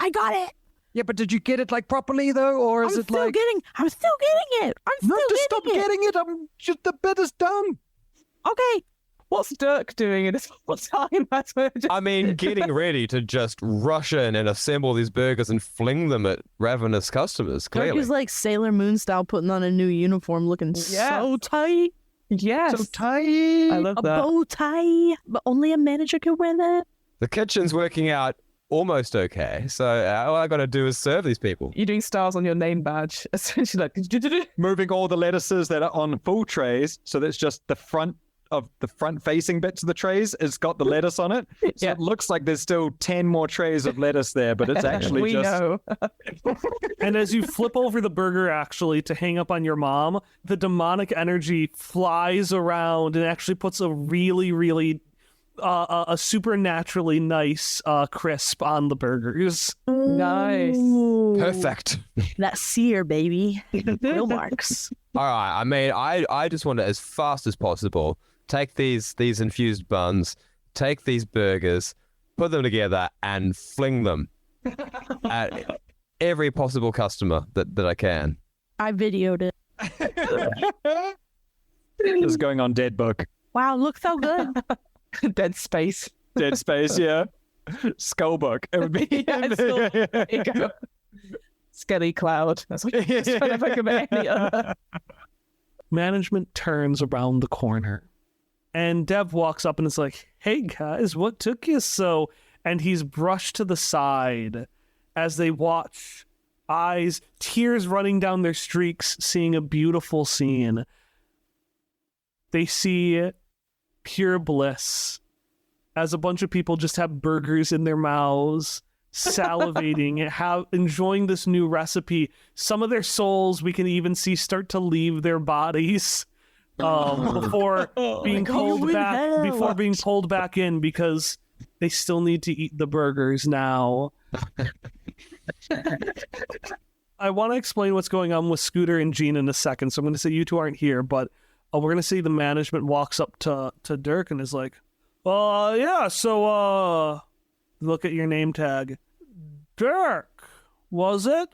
got it. Yeah, but did you get it like properly though, or is I'm it still like getting it. I'm still not to getting stop it. getting it? I'm just the bit is done. Okay. What's Dirk doing in his full time? That's where I mean, getting ready to just rush in and assemble these burgers and fling them at ravenous customers, Dirk clearly. is like Sailor Moon style, putting on a new uniform, looking so Yes. tight. Yes. So tight. I love A that. bow tie, but only a manager can wear that. The kitchen's working out almost okay, so all I got to do is serve these people. You're doing stars on your name badge. Essentially, like, Moving all the lettuces that are on full trays, so that's just the front facing bits of the trays. It's got the lettuce on it, so Yeah. it looks like there's still 10 more trays of lettuce there, but it's actually we just know. And as you flip over the burger actually to hang up on your mom, the demonic energy flies around and actually puts a really, really a supernaturally nice crisp on the burgers. Nice. Perfect. That sear, baby. Real marks. All right, I mean, I just want to, as fast as possible, take these infused buns, take these burgers, put them together, and fling them at every possible customer that I can. I videoed it. this is going on Dead Book. Wow, looks so good. Dead space. Dead Space, yeah. Skull Book. It would be. Yeah, it's still- there you go. Skelly Cloud. That's what just trying to think of any other. Management turns around the corner and Dev walks up and is like, "Hey guys, what took you so?" And he's brushed to the side as they watch, tears running down their streaks, seeing a beautiful scene. They see pure bliss as a bunch of people just have burgers in their mouths, salivating, enjoying this new recipe. Some of their souls we can even see start to leave their bodies before being pulled back in because they still need to eat the burgers now. I want to explain what's going on with Scooter and Gene in a second, so I'm going to say you two aren't here, but we're going to see the management walks up to Dirk and is like, yeah, so, look at your name tag. Dirk, was it?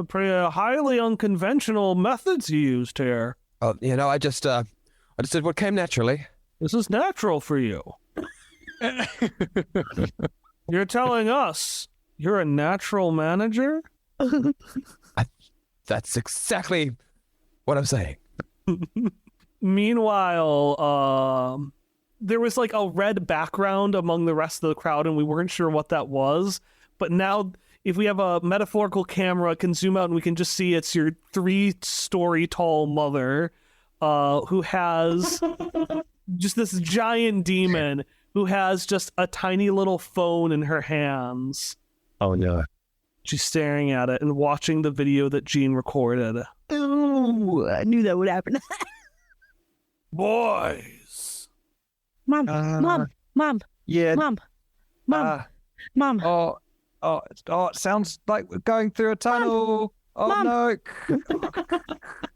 Pretty highly unconventional methods you used here. I just did what came naturally. This is natural for you. You're telling us you're a natural manager? That's exactly what I'm saying. Meanwhile, there was like a red background among the rest of the crowd, and we weren't sure what that was. But now, if we have a metaphorical camera, it can zoom out and we can just see it's your 3-story tall mother, who has just this giant demon who has just a tiny little phone in her hands. Oh no. She's staring at it and watching the video that Gene recorded. Ooh, I knew that would happen. Boys. Mom, mom, Yeah. mom. Oh, it sounds like we're going through a tunnel. Oh Mom. no.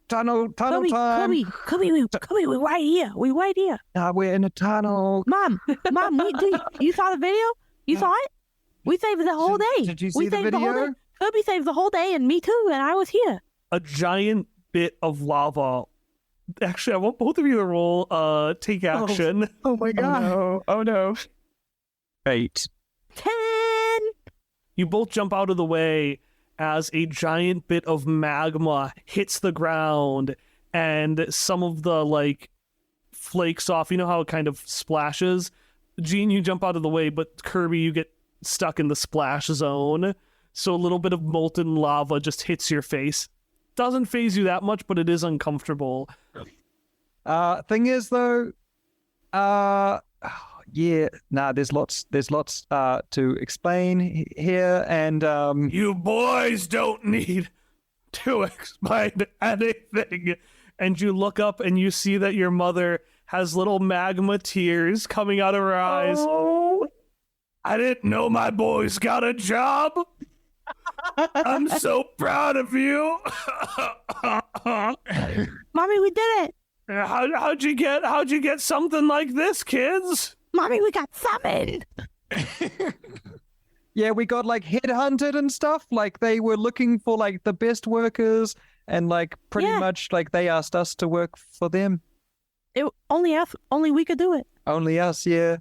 tunnel Kobe, time. Kobe, we right here. We right here. We're in a tunnel. Mom, you saw the video? You saw it? We saved the whole day. Did you We see the saved whole video? day. Kobe saved the whole day, and me too, and I was here. A giant bit of lava. Actually, I want both of you to roll take action. Oh my god. Oh no. 8. 10. You both jump out of the way as a giant bit of magma hits the ground and some of the like flakes off. You know how it kind of splashes? Gene, you jump out of the way, but Kirby, you get stuck in the splash zone. So a little bit of molten lava just hits your face. Doesn't phase you that much, but it is uncomfortable. Thing is though, there's lots to explain here, and You boys don't need to explain anything. And you look up and you see that your mother has little magma tears coming out of her eyes. Oh. I didn't know my boys got a job. I'm so proud of you. Mommy, we did it. How'd you get something like this, kids? Mommy, we got summoned. yeah, we got like headhunted and stuff. Like they were looking for like the best workers, and like pretty Yeah. much like they asked us to work for them. Only we could do it. Only us, yeah.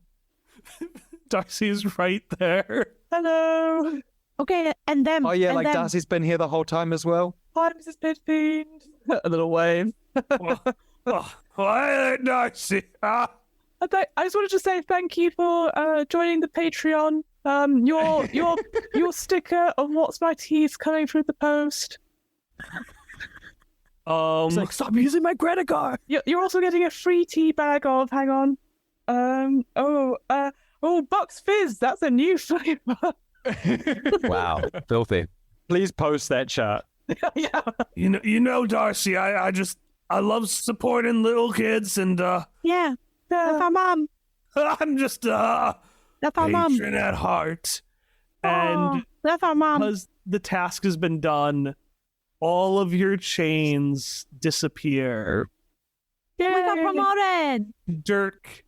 Darcy's right there. Hello. Okay, and them. Oh yeah, and like them. Darcy's been here the whole time as well. Hi, Mrs. Pitfield. A little wave. Hi, Darcy. I just wanted to say thank you for joining the Patreon. Your sticker of What's My Teeth coming through the post. It's like, stop using my credit card. You're also getting a free tea bag of. Hang on. Bucks Fizz. That's a new flavor. Wow, filthy. Please post that chart. Yeah. You know, Darcy. I love supporting little kids, and Yeah, that's our mom. I'm just That's our mom. patron at heart. And That's our mom. because the task has been done, all of your chains disappear. We got promoted. Dirk,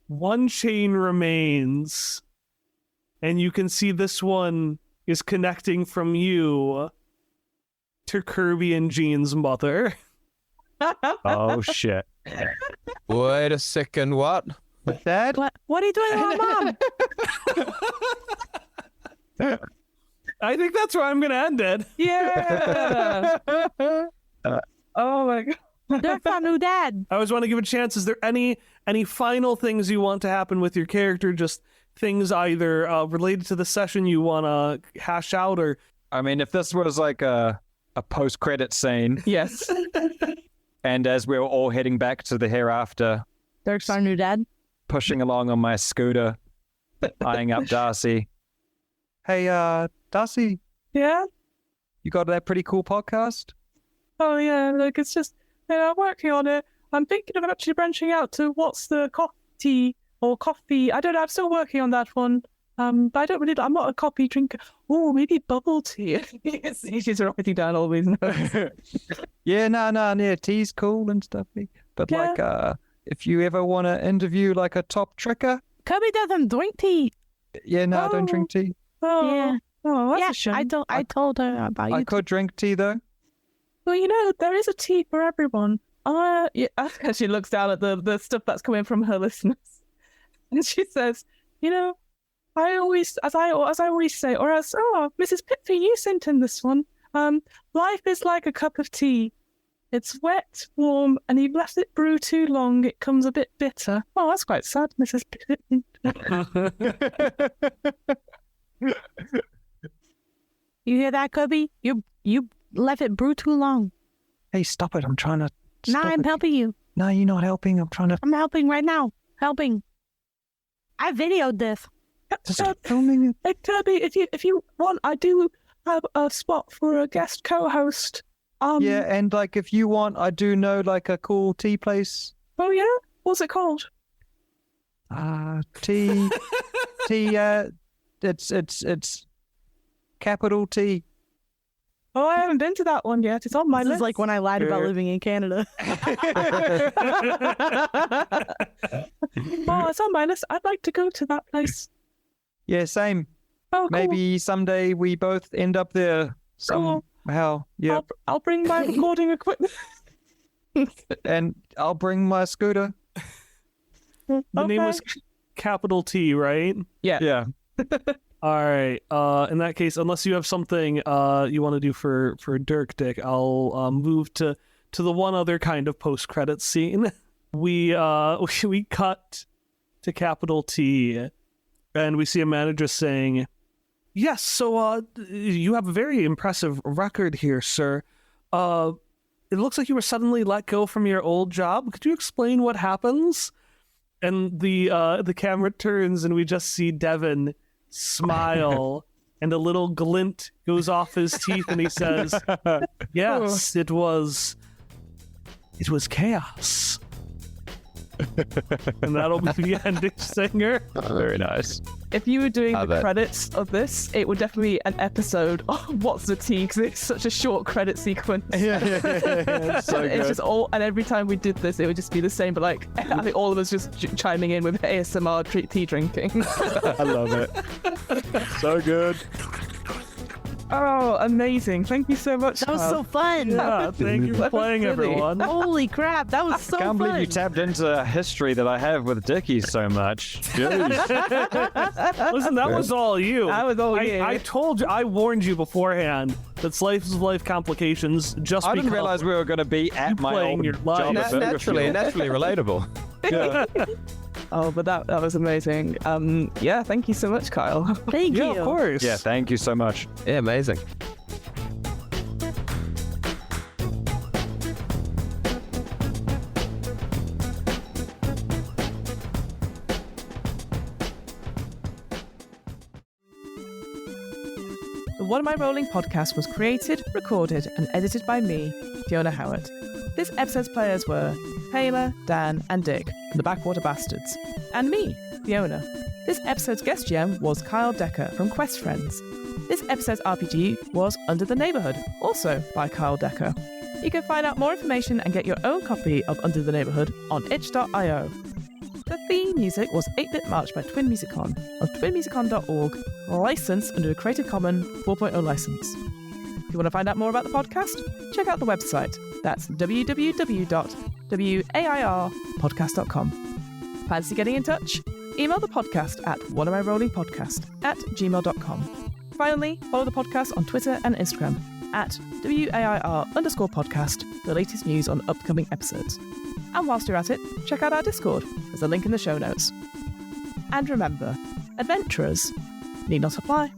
one chain remains, and you can see this one is connecting from you to Kirby and Jean's mother. Oh shit. Wait a second, what? Dad? What are you doing to our mom? I think that's where I'm going to end it. Yeah. Oh my god. That's our new dad. I always want to give a chance. Is there any final things you want to happen with your character? Just things either related to the session you want to hash out, or I mean, if this was like a post-credit scene, Yes. and as we were all heading back to the hereafter, Dirk's our new dad. pushing along on my scooter, eyeing up Darcy. Hey, Darcy, Yeah. you got that pretty cool podcast? Oh yeah. Look, it's just I'm working on it. I'm thinking of actually branching out to what's the coffee or coffee. I don't know. I'm still working on that one. But I don't really. I'm not a coffee drinker. Oh, maybe bubble tea. She's writing down all these notes. Yeah, tea's cool and stuff. But Yeah. like, if you ever want to interview like a top tricker, Kobe doesn't drink tea. I don't Oh. drink tea. Oh, Yeah. oh, that's Yeah, a shame. I told her about I you. could drink tea though. Well, there is a tea for everyone. Yeah, she looks down at the stuff that's coming from her listeners, and she says, I always, as I always say, or as Mrs. Pitfy, you sent in this one. Life is like a cup of tea. It's wet, warm, and you've left it brew too long. It comes a bit bitter. Oh, that's quite sad, Mrs. Pitfy. You hear that, Kobe? You left it brew too long. Hey, stop it! I'm trying to. Now stop I'm it. helping you. No, you're not helping. I'm trying to. I'm helping right now. Helping. I videoed this. Just filming it. Hey, Kirby, if you want, I do have a spot for a guest co-host. Yeah, and like if you want, I do know like a cool tea place. Oh yeah, what's it called? Tea. It's capital T. Oh, I haven't been to that one yet. It's on my This list. is like when I lied about living in Canada. Oh, it's on my list. I'd like to go to that place. Yeah, same. Oh, cool. Maybe someday we both end up there somehow. Yeah, I'll bring my recording equipment. and I'll bring my scooter. The name was capital T, right? Yeah. All right. In that case, unless you have something you want to do for Dirk Dick, I'll move to the one other kind of post-credits scene. We cut to capital T, and we see a manager saying, "Yes, so you have a very impressive record here, sir. It looks like you were suddenly let go from your old job. Could you explain what happens?" And the camera turns, and we just see Devin smile, and a little glint goes off his teeth, and he says, "Yes, it was chaos." And that'll be the ending singer. Very nice. If you were doing I the bet. credits of this, it would definitely be an episode of What's the Tea, because it's such a short credit sequence. Yeah. It's so It's good. just all, and every time we did this, it would just be the same, but like, I think all of us just chiming in with ASMR tea drinking. I love it. So good. Oh, amazing. Thank you so much. That was Kyle. so fun. Yeah, thank you for playing, silly. everyone. Holy crap, that was so I can't fun. believe you tapped into a history that I have with Dickie so much. Jeez. Listen, that was all you. That was all you. I told you, I warned you beforehand that slice of life complications just I didn't because realize we were going to be at my playing old your life. job at Burger Fuel. naturally relatable. Yeah. Oh, but that was amazing. Yeah, thank you so much, Kyle. Thank Yeah, you. of course. Yeah, thank you so much. Yeah, amazing. The What Am I Rolling podcast was created, recorded, and edited by me, Fiona Howard. This episode's players were Taylor, Dan, and Dick from the Backwater Bastards, and me, Fiona. This episode's guest GM was Kyle Decker from Quest Friends. This episode's RPG was Under the Neighborhood, also by Kyle Decker. You can find out more information and get your own copy of Under the Neighborhood on itch.io. The theme music was 8-Bit March by Twin Musicon of twinmusicon.org, licensed under a Creative Commons 4.0 license. If you want to find out more about the podcast, check out the website. That's www.wairpodcast.com. Fancy getting in touch? Email the podcast at whatamirollingpodcast@gmail.com. Finally, follow the podcast on Twitter and Instagram at WAIR_podcast for the latest news on upcoming episodes. And whilst you're at it, check out our Discord. There's a link in the show notes. And remember, adventurers need not apply.